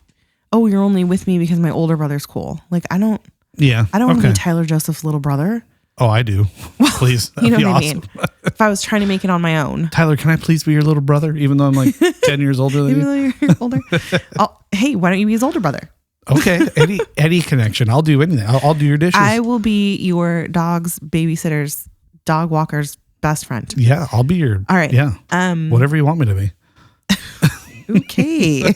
Speaker 1: oh, you're only with me because my older brother's cool. Like I don't want to be Tyler Joseph's little brother.
Speaker 3: Oh, I do. Please.
Speaker 1: You know what
Speaker 3: awesome.
Speaker 1: I mean? If I was trying to make it on my own.
Speaker 3: Tyler, can I please be your little brother, even though I'm like 10 years older than you?
Speaker 1: Even though you're older. Hey, why don't you be his older brother?
Speaker 3: Okay. Any connection. I'll do anything. I'll do your dishes.
Speaker 1: I will be your dog's babysitter's, dog walker's best friend.
Speaker 3: Yeah, I'll be your.
Speaker 1: All right.
Speaker 3: Yeah. Whatever you want me to be.
Speaker 1: Okay.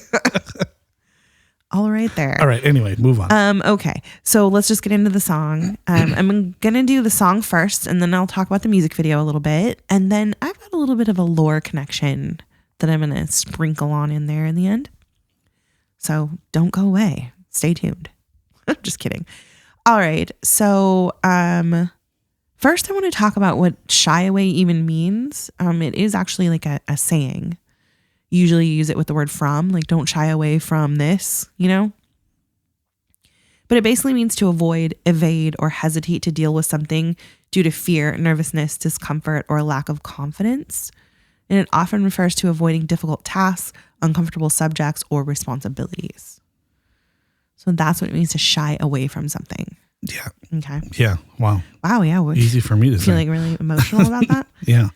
Speaker 1: All right there.
Speaker 3: All right. Anyway, move on.
Speaker 1: Okay. So let's just get into the song. I'm going to do the song first, and then I'll talk about the music video a little bit. And then I've got a little bit of a lore connection that I'm going to sprinkle on in there in the end. So don't go away. Stay tuned. Just kidding. All right. So first I want to talk about what shy away even means. It is actually like a saying. Usually you use it with the word from, like don't shy away from this, you know? But it basically means to avoid, evade, or hesitate to deal with something due to fear, nervousness, discomfort, or lack of confidence. And it often refers to avoiding difficult tasks, uncomfortable subjects, or responsibilities. So that's what it means to shy away from something.
Speaker 3: Yeah.
Speaker 1: Okay.
Speaker 3: Yeah. Wow.
Speaker 1: Wow. Yeah.
Speaker 3: Easy for me to say.
Speaker 1: Feeling really emotional about that.
Speaker 3: Yeah.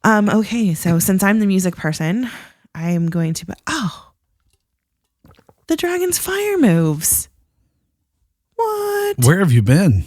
Speaker 1: Okay. So since I'm the music person, I am going to, the dragon's fire moves. What?
Speaker 3: Where have you been?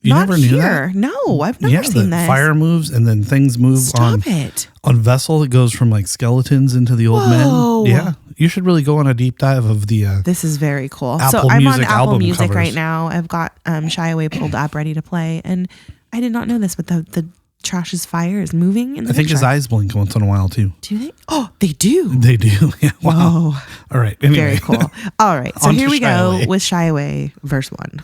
Speaker 3: You
Speaker 1: Not
Speaker 3: never knew
Speaker 1: here.
Speaker 3: that?
Speaker 1: No, I've never seen that.
Speaker 3: Fire moves and then things move.
Speaker 1: Stop it.
Speaker 3: On Vessel, it goes from like skeletons into the old
Speaker 1: Whoa.
Speaker 3: men. Yeah. You should really go on a deep dive of the
Speaker 1: This is very cool.
Speaker 3: Apple
Speaker 1: so I'm on
Speaker 3: Music
Speaker 1: Apple
Speaker 3: album
Speaker 1: Music
Speaker 3: covers.
Speaker 1: right now. I've got Shy Away pulled up ready to play. And I did not know this, but the Trash's fire is moving in the
Speaker 3: I think his
Speaker 1: picture.
Speaker 3: eyes blink once in a while too.
Speaker 1: Do they? Oh, they do.
Speaker 3: They do. Yeah. Wow.
Speaker 1: Whoa.
Speaker 3: All right. Anyway.
Speaker 1: Very cool. All right. So
Speaker 3: On to
Speaker 1: here we
Speaker 3: Shy
Speaker 1: go
Speaker 3: Away.
Speaker 1: with Shy Away verse 1.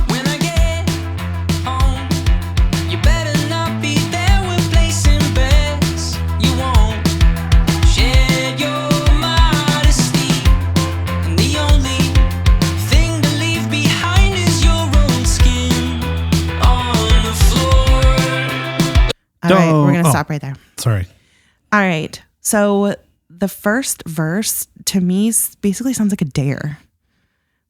Speaker 7: When I get home, you better not be there. We're placing bets. You won't share your modesty, and the only thing to leave behind is your own skin on the floor
Speaker 1: All right, we're going to stop right there.
Speaker 3: Sorry.
Speaker 1: All right. So the first verse to me basically sounds like a dare.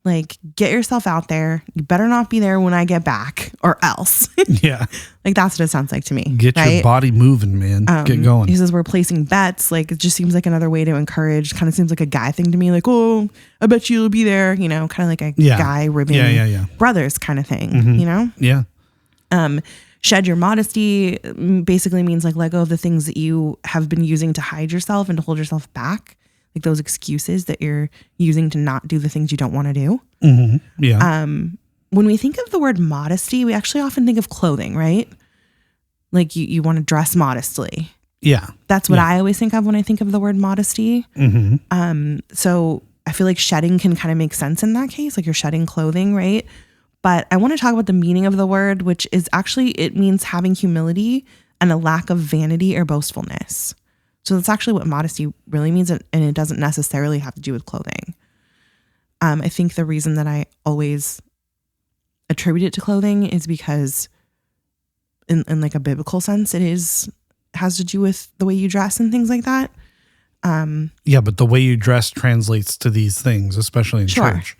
Speaker 1: Like, get yourself out there. You better not be there when I get back or else.
Speaker 3: Yeah.
Speaker 1: Like, that's what it sounds like to me.
Speaker 3: Get
Speaker 1: right?
Speaker 3: your body moving, man. Get going.
Speaker 1: He says we're placing bets. Like, it just seems like another way to encourage. Kind of seems like a guy thing to me. Like, oh, I bet you'll be there. You know, kind of like a guy ribbing brothers kind of thing. You know?
Speaker 3: Yeah.
Speaker 1: Shed your modesty basically means like let go of the things that you have been using to hide yourself and to hold yourself back. Like those excuses that you're using to not do the things you don't want to do.
Speaker 3: Mm-hmm. Yeah.
Speaker 1: When we think of the word modesty, we actually often think of clothing, right? Like you want to dress modestly.
Speaker 3: Yeah.
Speaker 1: That's what I always think of when I think of the word modesty.
Speaker 3: Mm-hmm.
Speaker 1: So I feel like shedding can kind of make sense in that case. Like you're shedding clothing, right? But I want to talk about the meaning of the word, which is actually, it means having humility and a lack of vanity or boastfulness. So that's actually what modesty really means, and it doesn't necessarily have to do with clothing. I think the reason that I always attribute it to clothing is because in like a biblical sense, has to do with the way you dress and things like that.
Speaker 3: Yeah, but the way you dress translates to these things, especially in church.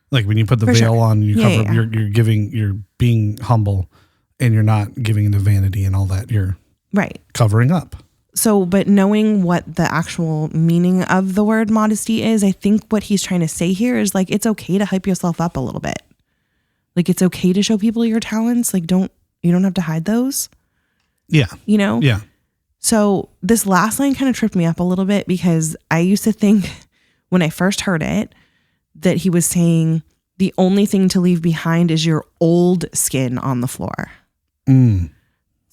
Speaker 3: Like when you put the veil on, you cover, you're being humble, and you're not giving into vanity and all that. You're covering up.
Speaker 1: So, but knowing what the actual meaning of the word modesty is, I think what he's trying to say here is like, it's okay to hype yourself up a little bit. Like it's okay to show people your talents. Like you don't have to hide those.
Speaker 3: Yeah.
Speaker 1: You know?
Speaker 3: Yeah.
Speaker 1: So this last line kind of tripped me up a little bit because I used to think when I first heard it that he was saying the only thing to leave behind is your old skin on the floor.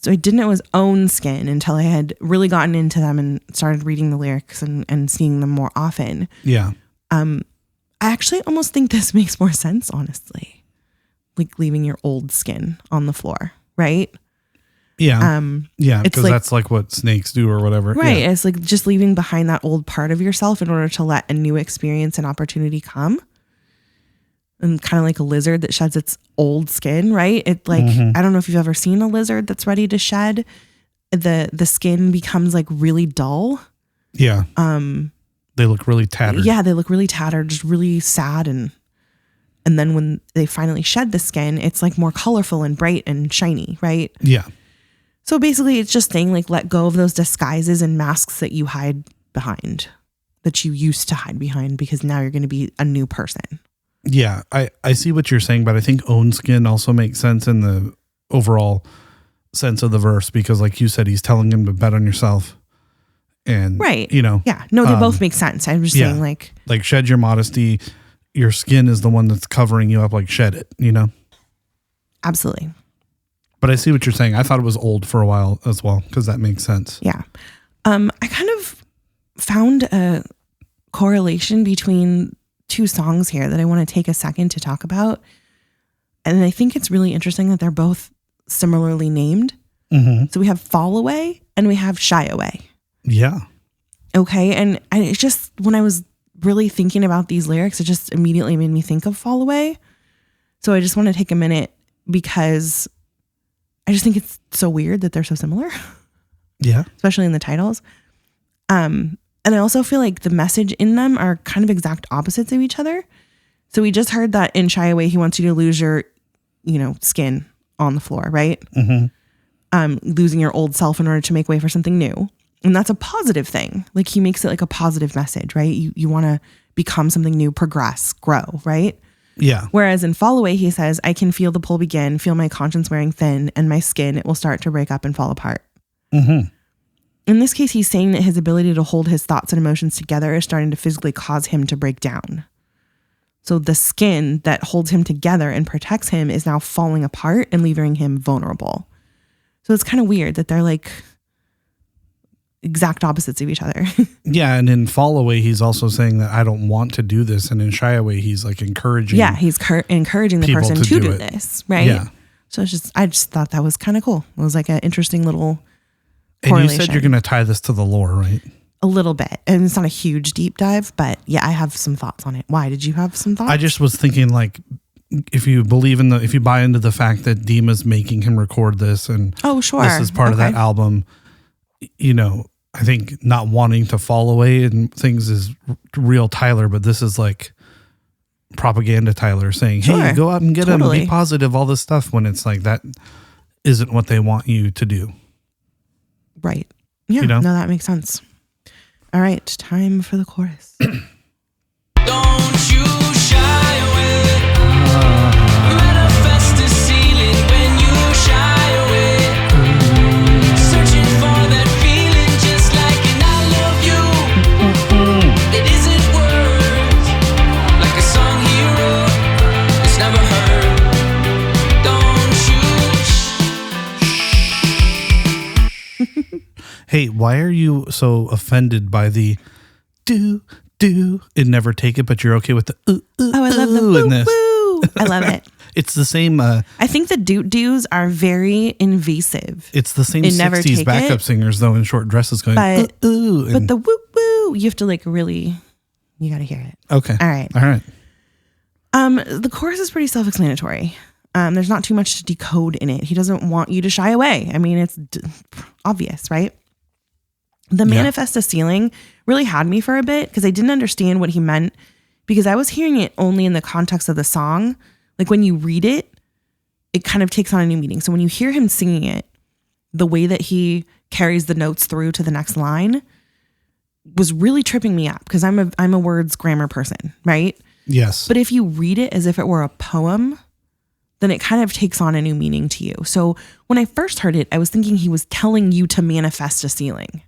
Speaker 1: So I didn't know it was own skin until I had really gotten into them and started reading the lyrics and seeing them more often.
Speaker 3: Yeah.
Speaker 1: I actually almost think this makes more sense, honestly. Like leaving your old skin on the floor, right?
Speaker 3: Yeah. Yeah, because
Speaker 1: like,
Speaker 3: that's like what snakes do or whatever.
Speaker 1: Right.
Speaker 3: Yeah.
Speaker 1: It's like just leaving behind that old part of yourself in order to let a new experience and opportunity come. And kind of like a lizard that sheds its old skin, right? It like, I don't know if you've ever seen a lizard that's ready to shed. The skin becomes like really dull.
Speaker 3: Yeah. They look really tattered.
Speaker 1: Yeah, they look really tattered, just really sad. And then when they finally shed the skin, it's like more colorful and bright and shiny, right?
Speaker 3: Yeah.
Speaker 1: So basically it's just saying like, let go of those disguises and masks that you hide behind, that you used to hide behind, because now you're going to be a new person.
Speaker 3: Yeah, I see what you're saying, but I think own skin also makes sense in the overall sense of the verse, because like you said, he's telling him to bet on yourself. And, you know.
Speaker 1: Yeah, no, they both make sense. I'm just saying like
Speaker 3: shed your modesty. Your skin is the one that's covering you up, like shed it, you know?
Speaker 1: Absolutely.
Speaker 3: But I see what you're saying. I thought it was old for a while as well, because that makes sense.
Speaker 1: Yeah. I kind of found a correlation between two songs here that I want to take a second to talk about. And I think it's really interesting that they're both similarly named. So we have Fall Away and we have Shy Away.
Speaker 3: Yeah.
Speaker 1: Okay. And it's just, when I was really thinking about these lyrics, it just immediately made me think of Fall Away. So I just want to take a minute because I just think it's so weird that they're so similar.
Speaker 3: Yeah.
Speaker 1: Especially in the titles. And I also feel like the message in them are kind of exact opposites of each other. So we just heard that in Shy Away, he wants you to lose your, skin on the floor, right? Losing your old self in order to make way for something new. And that's a positive thing. Like he makes it like a positive message, right? You want to become something new, progress, grow, right?
Speaker 3: Yeah.
Speaker 1: Whereas in Fall Away, he says, I can feel the pull begin, feel my conscience wearing thin, and my skin, it will start to break up and fall apart. In this case, he's saying that his ability to hold his thoughts and emotions together is starting to physically cause him to break down. So the skin that holds him together and protects him is now falling apart and leaving him vulnerable. So it's kind of weird that they're like exact opposites of each other.
Speaker 3: Yeah. And in Fall Away, he's also saying that I don't want to do this. And in Shy Away, he's like encouraging.
Speaker 1: Yeah, he's encouraging the person to do this, right?
Speaker 3: Yeah.
Speaker 1: So I just thought that was kind of cool. It was like an interesting little
Speaker 3: And you said you're going to tie this to the lore, right?
Speaker 1: A little bit. And it's not a huge deep dive, but yeah, I have some thoughts on it. Why? Did you have some thoughts?
Speaker 3: I just was thinking like if you buy into the fact that Dima's making him record this and
Speaker 1: oh, sure,
Speaker 3: this is part of that album, you know, I think not wanting to fall away and things is real Tyler, but this is like propaganda Tyler saying, hey, go out and get him, be positive, all this stuff, when it's like that isn't what they want you to do.
Speaker 1: Right. Yeah,
Speaker 3: you know?
Speaker 1: No, that makes sense. All right, time for the chorus.
Speaker 7: Don't you shy away. Manifest the ceiling when you shy away. Searching for that feeling just like an I love you. It isn't words. Like a song he wrote, it's never heard. Don't you
Speaker 3: Hey, why are you so offended by the do and never take it, but you're okay with the
Speaker 1: Oh, I love the woo woo. I love it.
Speaker 3: It's the same.
Speaker 1: I think the do's are very invasive.
Speaker 3: It's the same
Speaker 1: In Never
Speaker 3: 60s
Speaker 1: Take
Speaker 3: backup
Speaker 1: It.
Speaker 3: singers though in short dresses going
Speaker 1: But
Speaker 3: and
Speaker 1: the woo woo, you have to like really, you got to hear it.
Speaker 3: okay.
Speaker 1: All right. The chorus is pretty self-explanatory. There's not too much to decode in it. He doesn't want you to shy away. I mean, it's obvious, right? The manifest a ceiling really had me for a bit because I didn't understand what he meant because I was hearing it only in the context of the song. Like when you read it, it kind of takes on a new meaning. So when you hear him singing it, the way that he carries the notes through to the next line was really tripping me up because I'm a words grammar person, right?
Speaker 3: Yes.
Speaker 1: But if you read it as if it were a poem, then it kind of takes on a new meaning to you. So when I first heard it, I was thinking he was telling you to manifest a ceiling.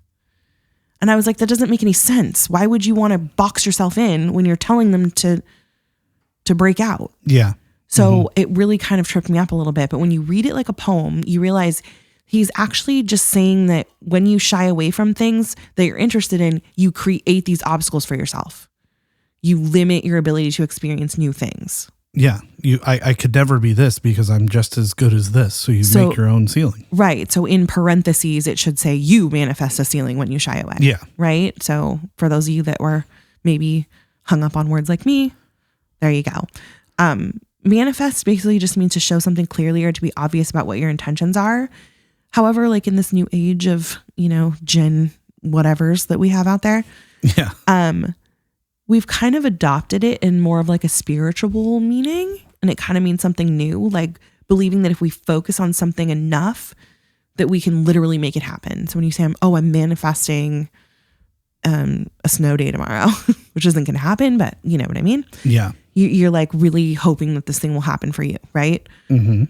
Speaker 1: And I was like, that doesn't make any sense. Why would you want to box yourself in when you're telling them to break out?
Speaker 3: Yeah.
Speaker 1: So it really kind of tripped me up a little bit. But when you read it like a poem, you realize he's actually just saying that when you shy away from things that you're interested in, you create these obstacles for yourself. You limit your ability to experience new things.
Speaker 3: Yeah. I could never be this because I'm just as good as this. So you make your own ceiling.
Speaker 1: Right. So in parentheses, it should say you manifest a ceiling when you shy away.
Speaker 3: Yeah.
Speaker 1: Right. So for those of you that were maybe hung up on words like me, there you go. Manifest basically just means to show something clearly or to be obvious about what your intentions are. However, like in this new age of, gen whatevers that we have out there.
Speaker 3: Yeah.
Speaker 1: We've kind of adopted it in more of like a spiritual meaning. And it kind of means something new, like believing that if we focus on something enough that we can literally make it happen. So when you say, I'm manifesting a snow day tomorrow, which isn't going to happen, but you know what I mean?
Speaker 3: Yeah.
Speaker 1: You're like really hoping that this thing will happen for you, right?
Speaker 3: Mm-hmm.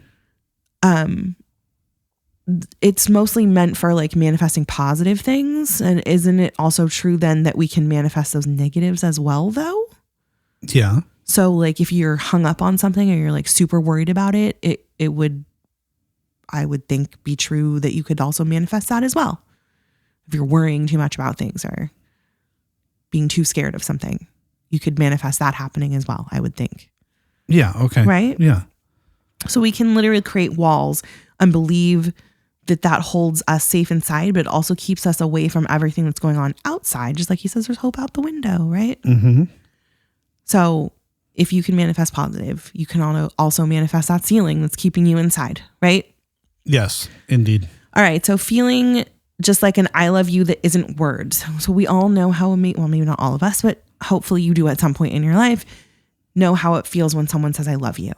Speaker 1: It's mostly meant for like manifesting positive things. And isn't it also true then that we can manifest those negatives as well though?
Speaker 3: Yeah.
Speaker 1: So like if you're hung up on something or you're like super worried about it, it would, I would think, be true that you could also manifest that as well. If you're worrying too much about things or being too scared of something, you could manifest that happening as well, I would think.
Speaker 3: Yeah. Okay.
Speaker 1: Right?
Speaker 3: Yeah.
Speaker 1: So we can literally create walls and believe that holds us safe inside, but it also keeps us away from everything that's going on outside. Just like he says, there's hope out the window, right?
Speaker 3: Mm-hmm.
Speaker 1: So if you can manifest positive, you can also manifest that ceiling that's keeping you inside, right?
Speaker 3: Yes, indeed.
Speaker 1: All right. So feeling just like an I love you that isn't words. So we all know how well, maybe not all of us, but hopefully you do at some point in your life, know how it feels when someone says, I love you.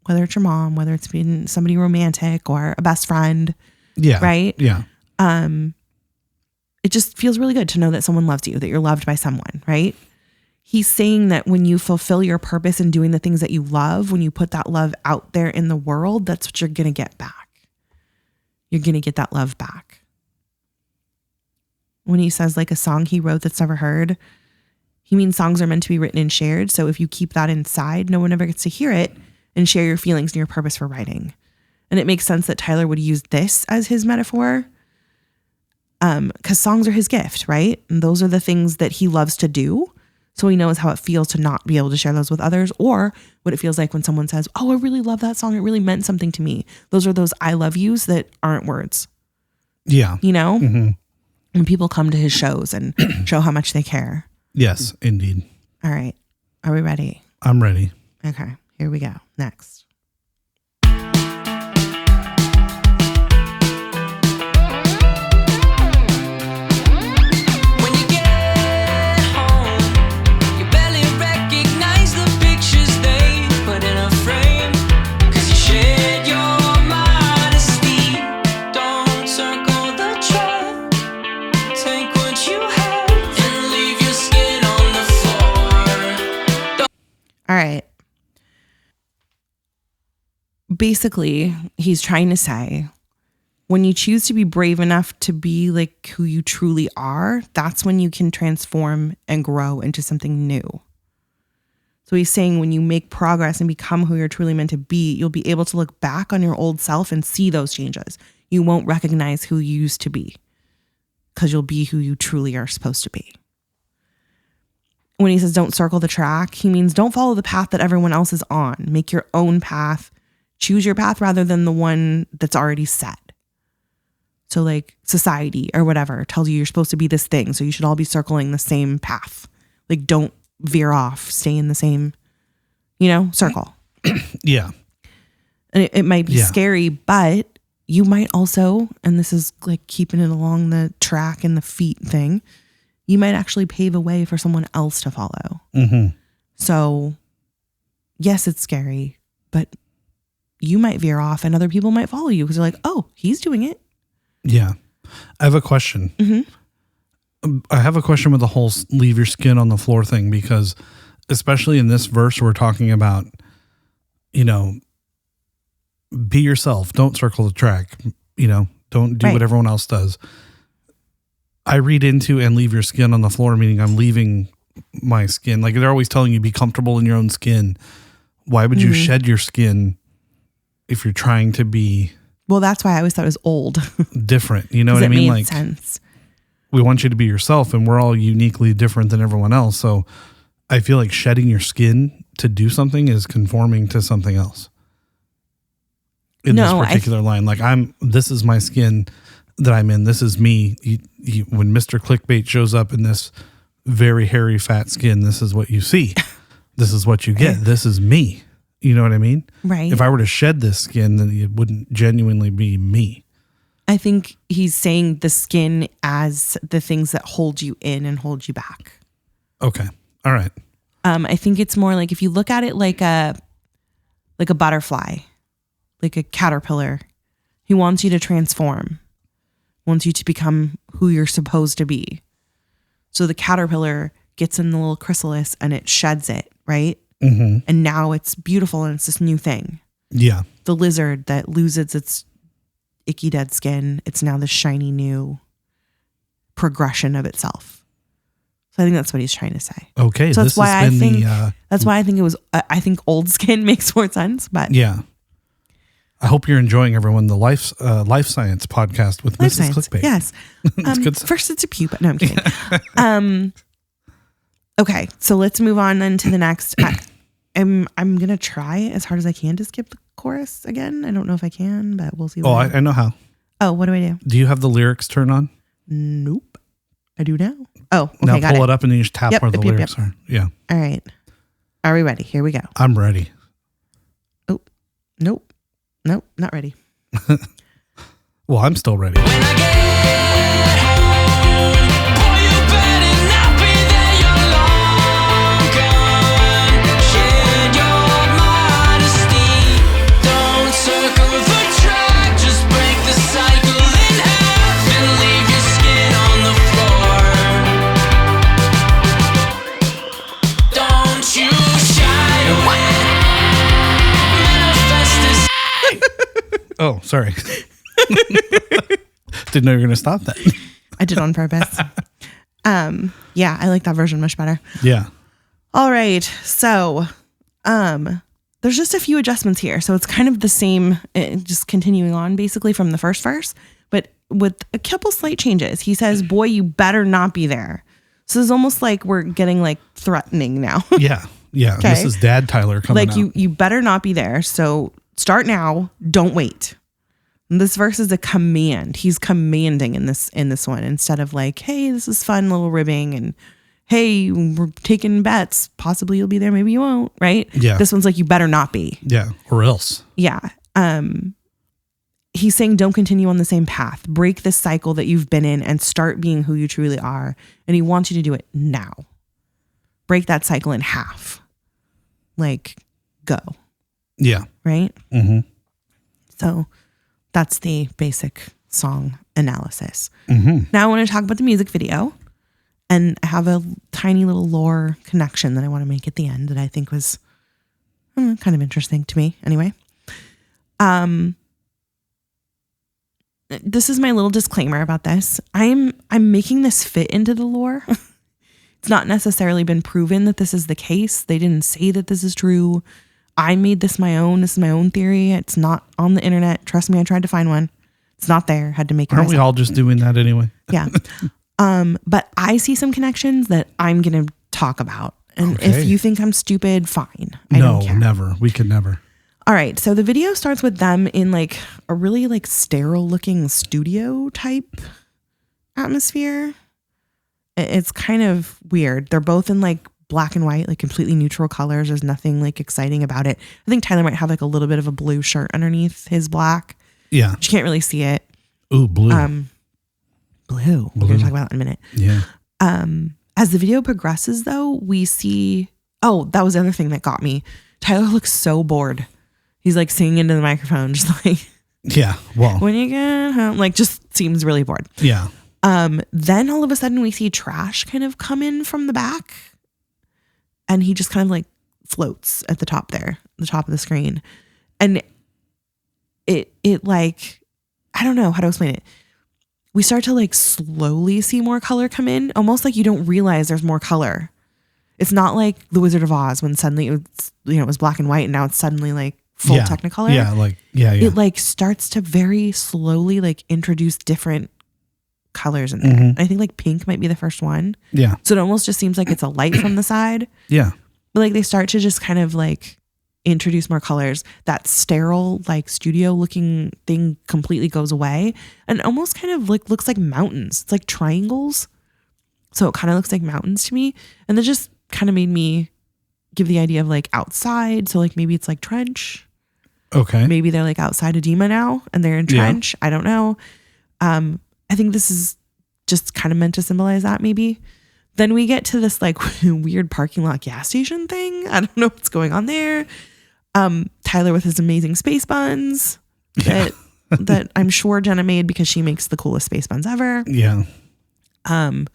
Speaker 1: Whether it's your mom, whether it's been somebody romantic or a best friend.
Speaker 3: Yeah.
Speaker 1: Right?
Speaker 3: Yeah.
Speaker 1: It just feels really good to know that someone loves you, that you're loved by someone, right? He's saying that when you fulfill your purpose in doing the things that you love, when you put that love out there in the world, that's what you're going to get back. You're going to get that love back. When he says like a song he wrote that's never heard, he means songs are meant to be written and shared. So if you keep that inside, no one ever gets to hear it and share your feelings and your purpose for writing. And it makes sense that Tyler would use this as his metaphor because songs are his gift, right? And those are the things that he loves to do. So he knows how it feels to not be able to share those with others, or what it feels like when someone says, oh, I really love that song. It really meant something to me. Those are those I love yous that aren't words.
Speaker 3: Yeah.
Speaker 1: You know?
Speaker 3: Mm-hmm.
Speaker 1: And people come to his shows and show how much they care.
Speaker 3: Yes, indeed.
Speaker 1: All right. Are we ready?
Speaker 3: I'm ready.
Speaker 1: Okay. Here we go. Next.
Speaker 7: When you get home, you barely recognize the pictures they put in a frame. 'Cause you shed your modesty. Don't circle the track. Take what you have and leave your skin on the floor.
Speaker 1: All right. Basically, he's trying to say, when you choose to be brave enough to be like who you truly are, that's when you can transform and grow into something new. So he's saying when you make progress and become who you're truly meant to be, you'll be able to look back on your old self and see those changes. You won't recognize who you used to be because you'll be who you truly are supposed to be. When he says don't circle the track, he means don't follow the path that everyone else is on. Make your own path. Choose your path rather than the one that's already set. So like society or whatever tells you you're supposed to be this thing. So you should all be circling the same path. Like don't veer off, stay in the same, circle.
Speaker 3: Yeah.
Speaker 1: And it might be scary, but you might also, and this is like keeping it along the track and the feet thing, you might actually pave a way for someone else to follow.
Speaker 3: Mm-hmm.
Speaker 1: So yes, it's scary, but you might veer off and other people might follow you because they're like, oh, he's doing it.
Speaker 3: Yeah. I have a question.
Speaker 1: Mm-hmm.
Speaker 3: I have a question with the whole leave your skin on the floor thing, because especially in this verse, we're talking about, be yourself. Don't circle the track. Don't do what everyone else does. I read into and leave your skin on the floor, meaning I'm leaving my skin. Like they're always telling you be comfortable in your own skin. Why would you shed your skin if you're trying to be
Speaker 1: Well, that's why I always thought it was old.
Speaker 3: different? You know what I mean?
Speaker 1: It made
Speaker 3: Like
Speaker 1: sense.
Speaker 3: we want you to be yourself, and we're all uniquely different than everyone else. So I feel like shedding your skin to do something is conforming to something else. In this particular line, like this is my skin that I'm in. This is me. When Mr. Cliquebait shows up in this very hairy, fat skin, this is what you see. This is what you get. This is me. You know what I mean?
Speaker 1: Right.
Speaker 3: If I were to shed this skin, then it wouldn't genuinely be me.
Speaker 1: I think he's saying the skin as the things that hold you in and hold you back.
Speaker 3: Okay. All right.
Speaker 1: I think it's more like if you look at it like a butterfly, like a caterpillar, he wants you to transform, wants you to become who you're supposed to be. So the caterpillar gets in the little chrysalis and it sheds it, right?
Speaker 3: Mm-hmm.
Speaker 1: And now it's beautiful and it's this new thing.
Speaker 3: Yeah.
Speaker 1: The lizard that loses its icky dead skin, it's now this shiny new progression of itself. So I think that's what he's trying to say.
Speaker 3: Okay.
Speaker 1: So that's why I think
Speaker 3: that's
Speaker 1: why I think it was. I think old skin makes more sense. But
Speaker 3: yeah. I hope you're enjoying, everyone, the life science podcast with
Speaker 1: life
Speaker 3: Mrs.
Speaker 1: science,
Speaker 3: Cliquebait.
Speaker 1: yes.
Speaker 3: It's good stuff.
Speaker 1: First it's a pupa. No, I'm kidding. Okay, so let's move on then to the next. I'm gonna try as hard as I can to skip the chorus again. I don't know if I can, but we'll see.
Speaker 3: Oh, I know how.
Speaker 1: Oh, what do I do?
Speaker 3: Do you have the lyrics turned on?
Speaker 1: Nope. I do now. Oh, okay,
Speaker 3: now
Speaker 1: got
Speaker 3: pull it up and then you just tap where the lyrics are. Yeah.
Speaker 1: All right. Are we ready? Here we go.
Speaker 3: I'm ready.
Speaker 1: Oh, nope. Nope, not ready.
Speaker 3: Well, I'm still ready.
Speaker 7: When I get home, boy, you better not be there. You're long gone. Shed your modesty. Don't circle the track. Just break the cycle in half and leave your skin on the floor. Don't you shy away. Manifest this.
Speaker 3: Oh, sorry. Didn't know you were going to stop that.
Speaker 1: I did on purpose. Yeah, I like that version much better.
Speaker 3: Yeah.
Speaker 1: All right. So, there's just a few adjustments here. So it's kind of the same, just continuing on basically from the first verse, but with a couple slight changes. He says, boy, you better not be there. So it's almost like we're getting like threatening now.
Speaker 3: Yeah. Yeah.
Speaker 1: Okay.
Speaker 3: This is Dad Tyler coming
Speaker 1: Like
Speaker 3: out.
Speaker 1: you better not be there. So start now. Don't wait. And this verse is a command. He's commanding in this one instead of like, hey, this is fun little ribbing and hey, we're taking bets. Possibly you'll be there, maybe you won't, right?
Speaker 3: Yeah.
Speaker 1: This one's like, you better not be.
Speaker 3: Yeah. Or else.
Speaker 1: Yeah. He's saying don't continue on the same path. Break this cycle that you've been in and start being who you truly are. And he wants you to do it now. Break that cycle in half. Like, go.
Speaker 3: Yeah.
Speaker 1: Right?
Speaker 3: Mm-hmm.
Speaker 1: So that's the basic song analysis.
Speaker 3: Mm-hmm.
Speaker 1: Now I want to talk about the music video. And I have a tiny little lore connection that I want to make at the end that I think was kind of interesting to me. Anyway. This is my little disclaimer about this. I'm making this fit into the lore. It's not necessarily been proven that this is the case. They didn't say that this is true. I made this my own. This is my own theory. It's not on the internet. Trust me, I tried to find one. It's not there. Had to make it
Speaker 3: Aren't we
Speaker 1: myself.
Speaker 3: all just doing that anyway?
Speaker 1: Yeah. But I see some connections that I'm going to talk about. And
Speaker 3: Okay.
Speaker 1: if you think I'm stupid, fine. I
Speaker 3: No,
Speaker 1: don't care.
Speaker 3: never. We could never.
Speaker 1: All right. So the video starts with them in like a really like sterile looking studio type atmosphere. It's kind of weird. They're both in like black and white, like completely neutral colors. There's nothing like exciting about it. I think Tyler might have like a little bit of a blue shirt underneath his black.
Speaker 3: Yeah.
Speaker 1: You can't really see it.
Speaker 3: Ooh, blue.
Speaker 1: Blue. We're going to talk about that in a minute.
Speaker 3: Yeah.
Speaker 1: As the video progresses though, we see, that was the other thing that got me. Tyler looks so bored. He's like singing into the microphone, just like,
Speaker 3: Yeah. Well,
Speaker 1: when you get home, like just seems really bored.
Speaker 3: yeah.
Speaker 1: Then all of a sudden we see Trash kind of come in from the back and he just kind of like floats at the top there, the top of the screen. And it like, I don't know how to explain it. We start to like slowly see more color come in, almost like you don't realize there's more color. It's not like The Wizard of Oz when suddenly it was black and white and now it's suddenly like full
Speaker 3: Yeah.
Speaker 1: Technicolor.
Speaker 3: Yeah. Like, yeah.
Speaker 1: It like starts to very slowly like introduce different colors in there.
Speaker 3: Mhm.
Speaker 1: I think like pink might be the first one.
Speaker 3: Yeah.
Speaker 1: So it almost just seems like it's a light from the side.
Speaker 3: Yeah.
Speaker 1: But like they start to just kind of like introduce more colors. That sterile like studio looking thing completely goes away and almost kind of like looks like mountains. It's like triangles. So it kind of looks like mountains to me. And that just kind of made me give the idea of like outside. So like maybe it's like trench.
Speaker 3: Okay.
Speaker 1: Maybe they're like outside of Dima now and they're in trench. I don't know. I think this is just kind of meant to symbolize that maybe. Then we get to this like weird parking lot gas station thing. I don't know what's going on there. Tyler with his amazing space buns that I'm sure Jenna made because she makes the coolest space buns ever.
Speaker 3: Yeah.
Speaker 1: And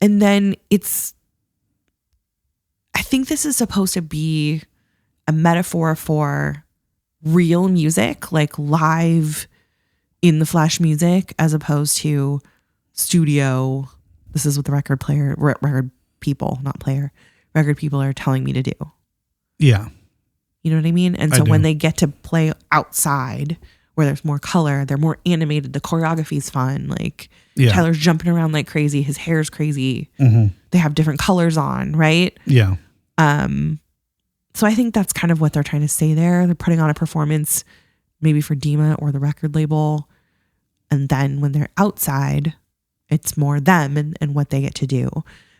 Speaker 1: then I think this is supposed to be a metaphor for real music, like live in the flesh music, as opposed to studio. This is what the record people are telling me to do.
Speaker 3: Yeah.
Speaker 1: You know what I mean? And
Speaker 3: I
Speaker 1: so when
Speaker 3: do.
Speaker 1: they get to play outside where there's more color, they're more animated. The choreography's fun. Like
Speaker 3: Yeah.
Speaker 1: Tyler's jumping around like crazy. His hair's crazy.
Speaker 3: Mm-hmm.
Speaker 1: They have different colors on, right?
Speaker 3: Yeah.
Speaker 1: So I think that's kind of what they're trying to say there. They're putting on a performance maybe for Dima or the record label. And then when they're outside, it's more them and what they get to do.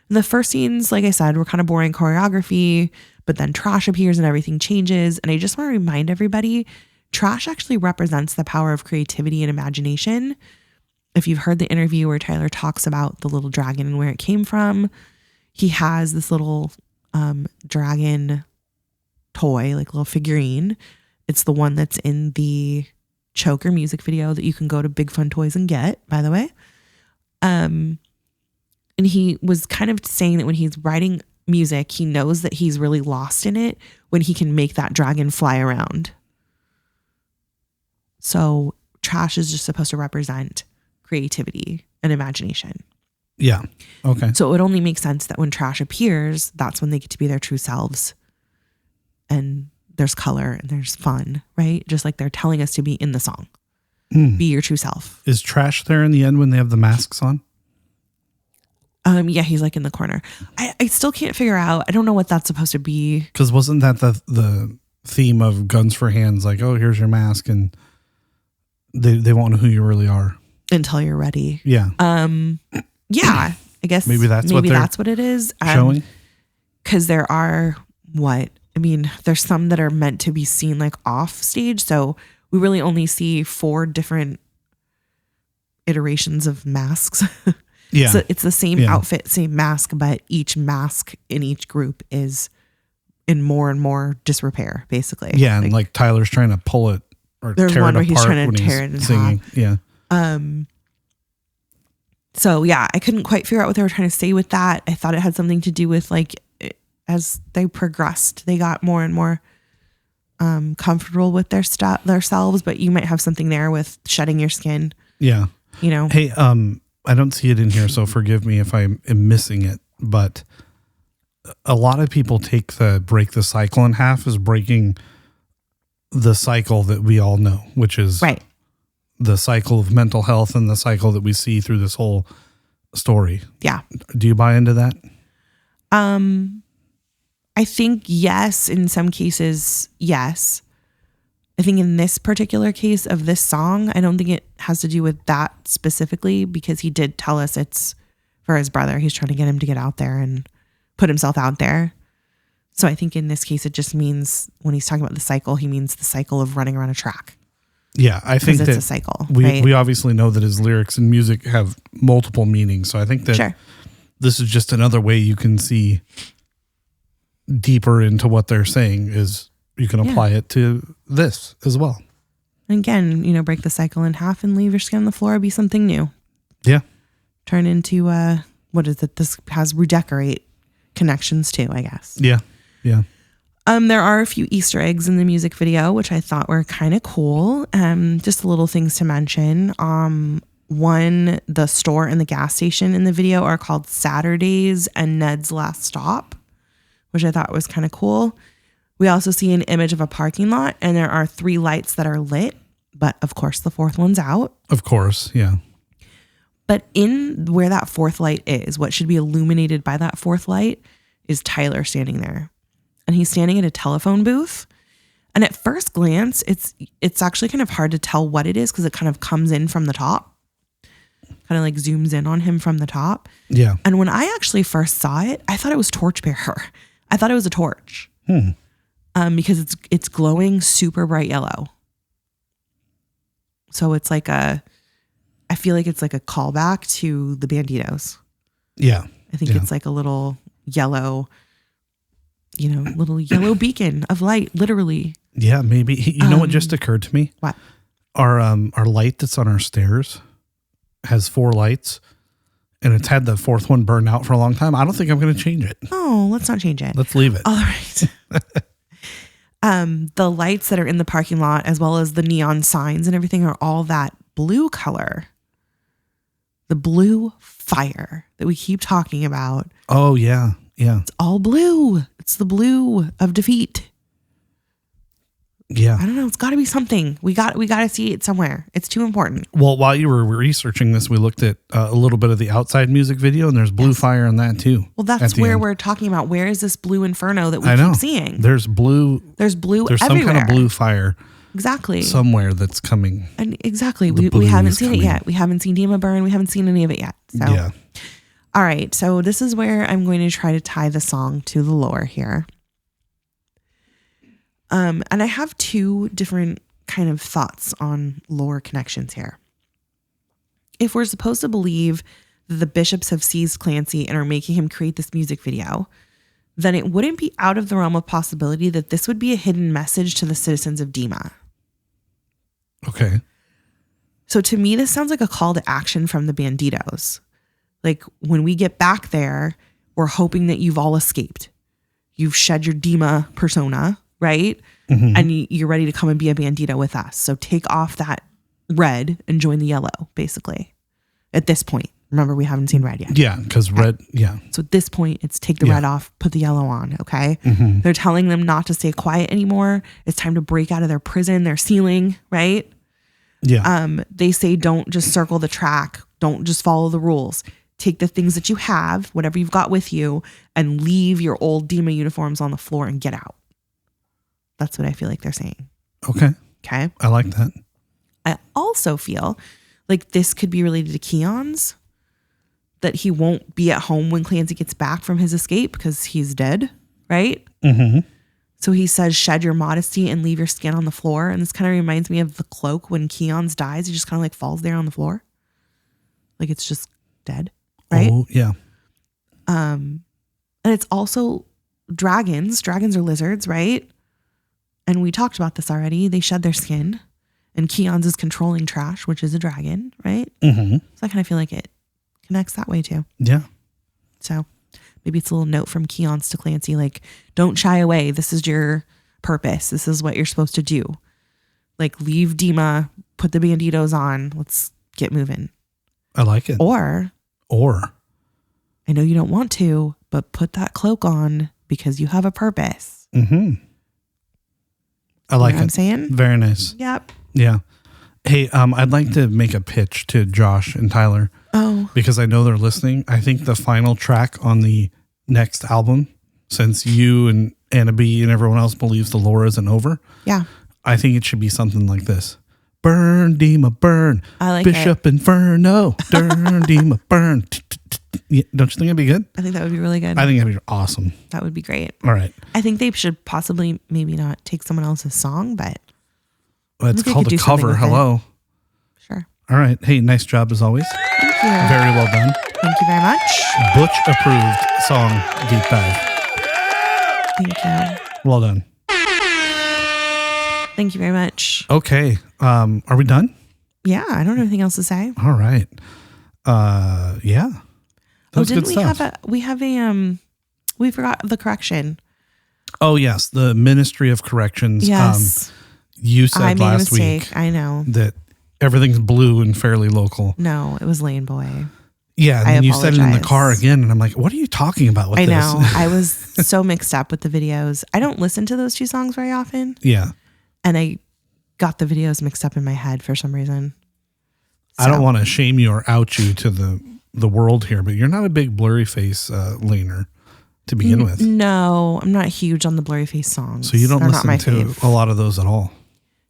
Speaker 1: And the first scenes, like I said, were kind of boring choreography, but then Trash appears and everything changes. And I just want to remind everybody, Trash actually represents the power of creativity and imagination. If you've heard the interview where Tyler talks about the little dragon and where it came from, he has this little dragon toy, like little figurine. It's the one that's in the Choker music video that you can go to Big Fun Toys and get, by the way. And he was kind of saying that when he's writing music, he knows that he's really lost in it when he can make that dragon fly around. So Trash is just supposed to represent creativity and imagination.
Speaker 3: Yeah. Okay.
Speaker 1: So it would only make sense that when Trash appears, that's when they get to be their true selves. And there's color and there's fun, right? Just like they're telling us to be in the song. Be your true self.
Speaker 3: Is Trash there in the end when they have the masks on?
Speaker 1: Yeah, he's like in the corner. I still can't figure out. I don't know what that's supposed to be.
Speaker 3: Because wasn't that the theme of Guns for Hands? Like, oh, here's your mask, and they won't know who you really are
Speaker 1: Until you're ready.
Speaker 3: Yeah.
Speaker 1: Yeah, I guess
Speaker 3: maybe that's what
Speaker 1: it is.
Speaker 3: showing.
Speaker 1: Because there are there's some that are meant to be seen like off stage. So we really only see 4 different iterations of masks.
Speaker 3: Yeah.
Speaker 1: So it's the same outfit, same mask, but each mask in each group is in more and more disrepair, basically.
Speaker 3: Yeah, and like Tyler's trying to pull it or
Speaker 1: there's
Speaker 3: tear
Speaker 1: one
Speaker 3: it
Speaker 1: where
Speaker 3: apart
Speaker 1: he's trying
Speaker 3: when
Speaker 1: to tear it in
Speaker 3: he's singing.
Speaker 1: half.
Speaker 3: Yeah.
Speaker 1: So yeah, I couldn't quite figure out what they were trying to say with that. I thought it had something to do with like as they progressed, they got more and more comfortable with themselves, but you might have something there with shedding your skin.
Speaker 3: Yeah.
Speaker 1: You know.
Speaker 3: Hey, I don't see it in here, so forgive me if I am missing it, but a lot of people take the break the cycle in half as breaking the cycle that we all know, which is the cycle of mental health and the cycle that we see through this whole story.
Speaker 1: Yeah.
Speaker 3: Do you buy into that?
Speaker 1: I think yes, in some cases, yes. I think in this particular case of this song, I don't think it has to do with that specifically, because he did tell us it's for his brother. He's trying to get him to get out there and put himself out there. So I think in this case, it just means when he's talking about the cycle, he means the cycle of running around a track.
Speaker 3: Yeah, I think
Speaker 1: it's
Speaker 3: that
Speaker 1: a cycle.
Speaker 3: We obviously know that his lyrics and music have multiple meanings. So I think that this is just another way you can see deeper into what they're saying is you can apply it to this as well.
Speaker 1: And again, break the cycle in half and leave your skin on the floor, be something new.
Speaker 3: Yeah.
Speaker 1: Turn into, what is it? This has redecorate connections too, I guess.
Speaker 3: Yeah. Yeah.
Speaker 1: There are a few Easter eggs in the music video, which I thought were kind of cool. Just little things to mention. One, the store and the gas station in the video are called Saturdays and Ned's Last Stop, which I thought was kind of cool. We also see an image of a parking lot, and there are 3 lights that are lit, but of course the 4th one's out.
Speaker 3: Of course, yeah.
Speaker 1: But in where that 4th light is, what should be illuminated by that 4th light is Tyler standing there. And he's standing at a telephone booth. And at first glance, it's actually kind of hard to tell what it is because it kind of comes in from the top. Kind of like zooms in on him from the top.
Speaker 3: Yeah.
Speaker 1: And when I actually first saw it, I thought it was torchbearer. I thought it was a torch. Because it's glowing super bright yellow. So it's like I feel like it's like a callback to the Banditos.
Speaker 3: Yeah.
Speaker 1: I think it's like a little yellow, little yellow beacon of light, literally.
Speaker 3: Yeah, maybe. You know what just occurred to me?
Speaker 1: What?
Speaker 3: Our light that's on our stairs has 4 lights, and it's had the 4th one burned out for a long time. I don't think I'm going to change it.
Speaker 1: Oh, let's not change it.
Speaker 3: Let's leave it.
Speaker 1: All right. The lights that are in the parking lot, as well as the neon signs and everything, are all that blue color. The blue fire that we keep talking about.
Speaker 3: Oh, yeah. Yeah.
Speaker 1: It's all blue. It's the blue of defeat.
Speaker 3: Yeah.
Speaker 1: I don't know. It's got to be something. We got to see it somewhere. It's too important.
Speaker 3: Well, while you were researching this, we looked at a little bit of the outside music video, and there's blue fire in that too.
Speaker 1: Well, that's where we're talking about. Where is this blue inferno that we keep seeing?
Speaker 3: There's blue.
Speaker 1: There's blue
Speaker 3: There's
Speaker 1: everywhere.
Speaker 3: some kind of blue fire.
Speaker 1: Exactly.
Speaker 3: Somewhere that's coming.
Speaker 1: And exactly. We haven't seen it yet. We haven't seen Dima burn. We haven't seen any of it yet. So.
Speaker 3: Yeah.
Speaker 1: All right. So this is where I'm going to try to tie the song to the lore here. And I have 2 different kind of thoughts on lore connections here. If we're supposed to believe that the bishops have seized Clancy and are making him create this music video, then it wouldn't be out of the realm of possibility that this would be a hidden message to the citizens of Dima.
Speaker 3: Okay.
Speaker 1: So to me, this sounds like a call to action from the Banditos. Like when we get back there, we're hoping that you've all escaped. You've shed your Dima persona, right? Mm-hmm. And you're ready to come and be a Bandito with us. So take off that red and join the yellow, basically. At this point. Remember, we haven't seen red yet.
Speaker 3: Yeah, because red, yeah.
Speaker 1: So at this point, it's take the red off, put the yellow on, okay?
Speaker 3: Mm-hmm.
Speaker 1: They're telling them not to stay quiet anymore. It's time to break out of their prison, their ceiling, right?
Speaker 3: Yeah.
Speaker 1: They say don't just circle the track. Don't just follow the rules. Take the things that you have, whatever you've got with you, and leave your old Dima uniforms on the floor and get out. That's what I feel like they're saying.
Speaker 3: Okay.
Speaker 1: Okay.
Speaker 3: I like that.
Speaker 1: I also feel like this could be related to Keon's. that he won't be at home when Clancy gets back from his escape because he's dead, right?
Speaker 3: Mm-hmm.
Speaker 1: So he says, shed your modesty and leave your skin on the floor. And this kind of reminds me of the cloak when Keon's dies. He just kind of like falls there on the floor. Like it's just dead, right?
Speaker 3: Oh, yeah.
Speaker 1: And it's also dragons. Dragons are lizards, right? And we talked about this already. They shed their skin. And Keon's is controlling trash, which is a dragon, right?
Speaker 3: Mm-hmm.
Speaker 1: So I kind of feel like it connects that way too.
Speaker 3: Yeah.
Speaker 1: So maybe it's a little note from Keon's to Clancy, like, don't shy away. This is your purpose. This is what you're supposed to do. Like, leave Dima, put the banditos on. Let's get moving.
Speaker 3: I like it.
Speaker 1: Or
Speaker 3: I
Speaker 1: know you don't want to, but put that cloak on because you have a purpose.
Speaker 3: Mm-hmm. I like
Speaker 1: You know what I'm
Speaker 3: it.
Speaker 1: saying?
Speaker 3: Very nice.
Speaker 1: Yep.
Speaker 3: Yeah. Hey, I'd like to make a pitch to Josh and Tyler.
Speaker 1: Oh.
Speaker 3: Because I know they're listening. I think the final track on the next album, since you and Anna B and everyone else believes the lore isn't over,
Speaker 1: Yeah.
Speaker 3: I think it should be something like this. Burn, Dima, burn.
Speaker 1: I like
Speaker 3: Bishop Inferno. Burn, Dima, burn. Yeah, don't you think it'd be good?
Speaker 1: I think that would be really good.
Speaker 3: I think that'd be awesome.
Speaker 1: That would be great.
Speaker 3: All right.
Speaker 1: I think they should possibly maybe not take someone else's song, but
Speaker 3: Well, it's
Speaker 1: think they
Speaker 3: called
Speaker 1: could
Speaker 3: a
Speaker 1: do something
Speaker 3: cover.
Speaker 1: with it.
Speaker 3: Hello.
Speaker 1: sure.
Speaker 3: All right. Hey, nice job as always.
Speaker 1: Thank you.
Speaker 3: Very well done.
Speaker 1: Thank you very much.
Speaker 3: Butch approved song deep dive.
Speaker 1: Thank you.
Speaker 3: Well done.
Speaker 1: Thank you very much.
Speaker 3: Okay. Are we done?
Speaker 1: Yeah, I don't have anything else to say.
Speaker 3: All right. Yeah. That was
Speaker 1: didn't
Speaker 3: good
Speaker 1: we
Speaker 3: stuff.
Speaker 1: we forgot the correction.
Speaker 3: Oh yes, the Ministry of Corrections.
Speaker 1: Yes.
Speaker 3: You said
Speaker 1: I made a
Speaker 3: last
Speaker 1: mistake.
Speaker 3: week
Speaker 1: I know.
Speaker 3: that everything's blue and fairly local.
Speaker 1: No, it was Lane Boy.
Speaker 3: Yeah, and
Speaker 1: I
Speaker 3: then you said it in the
Speaker 1: apologize.
Speaker 3: car again, and I'm like, what are you talking about with
Speaker 1: I
Speaker 3: this?
Speaker 1: know. I was so mixed up with the videos. I don't listen to those two songs very often.
Speaker 3: Yeah.
Speaker 1: And I got the videos mixed up in my head for some reason.
Speaker 3: I don't
Speaker 1: So,
Speaker 3: want to shame you or out you to the world here, but you're not a big blurry face laner to begin with.
Speaker 1: No, I'm not huge on the blurry face songs.
Speaker 3: So you don't
Speaker 1: They're not my
Speaker 3: listen to
Speaker 1: fave.
Speaker 3: a lot of those at all.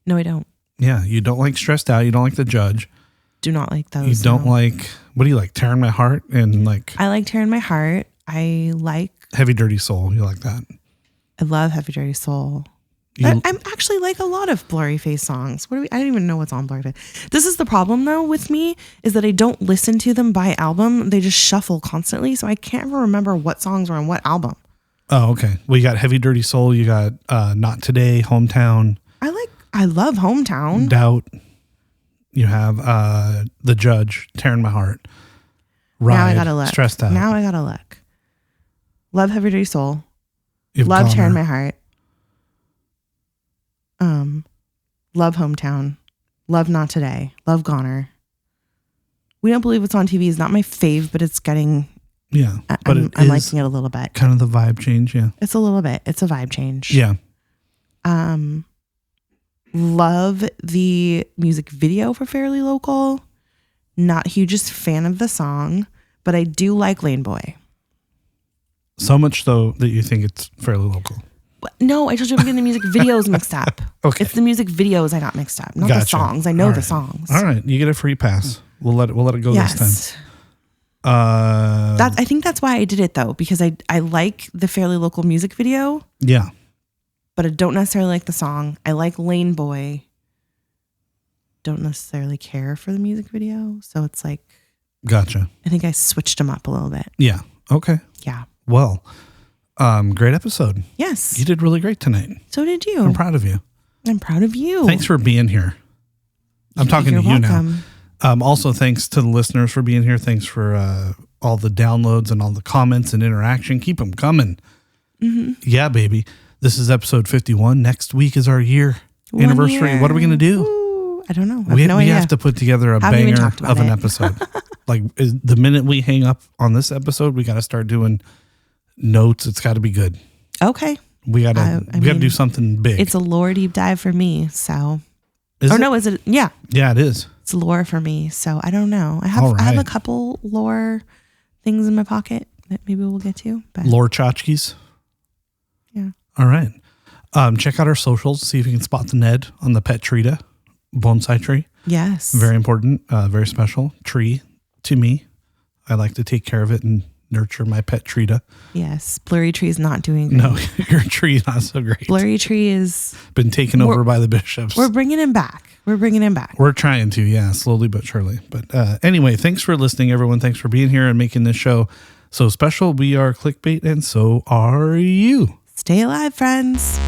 Speaker 1: No, I don't.
Speaker 3: Yeah, you don't like Stressed Out. You don't like The Judge.
Speaker 1: Do not like those.
Speaker 3: You don't
Speaker 1: no.
Speaker 3: like, what do you like? Tearing My Heart and like
Speaker 1: I like Tearing My Heart. I
Speaker 3: Heavy Dirty Soul. You like that?
Speaker 1: love Heavy Dirty Soul.
Speaker 3: You-
Speaker 1: I'm actually like a lot of blurry face songs. I don't even know what's on blurry face. This is the problem though with me is that I don't listen to them by album. They just shuffle constantly, so I can't ever remember what songs were on what album.
Speaker 3: Oh, okay. Well, you got Heavy Dirty Soul. You got Not Today, Hometown,
Speaker 1: I love Hometown.
Speaker 3: Doubt. You have The Judge, Tearing My Heart, Ride,
Speaker 1: Now I gotta look.
Speaker 3: Stressed Out.
Speaker 1: Now I gotta look. Love Heavy Dirty Soul.
Speaker 3: You've
Speaker 1: Love
Speaker 3: Goner.
Speaker 1: Tearing My Heart. Love Hometown. Love Not Today. Love Goner. We Don't Believe What's on TV is not my fave, but it's getting.
Speaker 3: Yeah, but
Speaker 1: I'm
Speaker 3: it is
Speaker 1: liking it a little bit.
Speaker 3: kind of the vibe change. Yeah,
Speaker 1: It's a little bit. It's a vibe change.
Speaker 3: yeah.
Speaker 1: Love the music video for Fairly Local. Not hugest fan of the song, but I do like Lane Boy.
Speaker 3: So much though that you think it's fairly local.
Speaker 1: No, I told you I'm getting the music videos mixed up.
Speaker 3: Okay.
Speaker 1: It's the music videos I got mixed up, not the
Speaker 3: Gotcha.
Speaker 1: songs. I know
Speaker 3: All
Speaker 1: the
Speaker 3: right.
Speaker 1: songs.
Speaker 3: All right, you get a free pass. We'll let it go this
Speaker 1: Yes.
Speaker 3: time.
Speaker 1: I think that's why I did it though, because I like the Fairly Local music video,
Speaker 3: Yeah,
Speaker 1: but I don't necessarily like the song. I like Lane Boy. Don't necessarily care for the music video. So it's like,
Speaker 3: gotcha.
Speaker 1: I think I switched them up a little bit.
Speaker 3: Yeah, okay.
Speaker 1: Yeah.
Speaker 3: Well, great episode.
Speaker 1: Yes.
Speaker 3: You did really great tonight.
Speaker 1: So did you.
Speaker 3: I'm proud of you.
Speaker 1: I'm proud of you.
Speaker 3: Thanks for being here. I'm talking
Speaker 1: You're
Speaker 3: to you
Speaker 1: welcome.
Speaker 3: now. Also, thanks to the listeners for being here. Thanks for all the downloads and all the comments and interaction. Keep them coming.
Speaker 1: Mm-hmm.
Speaker 3: Yeah, baby. This is episode 51. Next week is our year
Speaker 1: 1
Speaker 3: anniversary.
Speaker 1: year.
Speaker 3: What are we going to do?
Speaker 1: Ooh, I don't know. I have
Speaker 3: We
Speaker 1: no idea.
Speaker 3: have to put together a
Speaker 1: Haven't even
Speaker 3: banger
Speaker 1: talked about
Speaker 3: of an
Speaker 1: it.
Speaker 3: episode. The minute we hang up on this episode, we got to start doing notes. It's got to be good.
Speaker 1: Okay.
Speaker 3: We got to
Speaker 1: I
Speaker 3: we got to
Speaker 1: mean,
Speaker 3: do something big.
Speaker 1: It's a lore deep dive for me. So,
Speaker 3: Is it?
Speaker 1: no, is it? Yeah.
Speaker 3: Yeah, it is.
Speaker 1: It's lore for me. So I don't know. I have
Speaker 3: All
Speaker 1: I have a
Speaker 3: right.
Speaker 1: couple lore things in my pocket that maybe we'll get to. But
Speaker 3: Lore tchotchkes.
Speaker 1: yeah.
Speaker 3: All right. Check out our socials. See if you can spot the Ned on the pet Trita bonsai tree.
Speaker 1: Yes.
Speaker 3: Very important. Very special tree to me. I like to take care of it and nurture my pet Trita.
Speaker 1: Yes, Blurry Tree is not doing great.
Speaker 3: No, your tree is not so great.
Speaker 1: Blurry Tree is
Speaker 3: Been taken over by the bishops.
Speaker 1: We're bringing him back.
Speaker 3: We're trying to, yeah, slowly but surely. But anyway, thanks for listening, everyone. Thanks for being here and making this show so special. We are Cliquebait, and so are you.
Speaker 1: Stay alive, friends.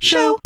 Speaker 1: Show.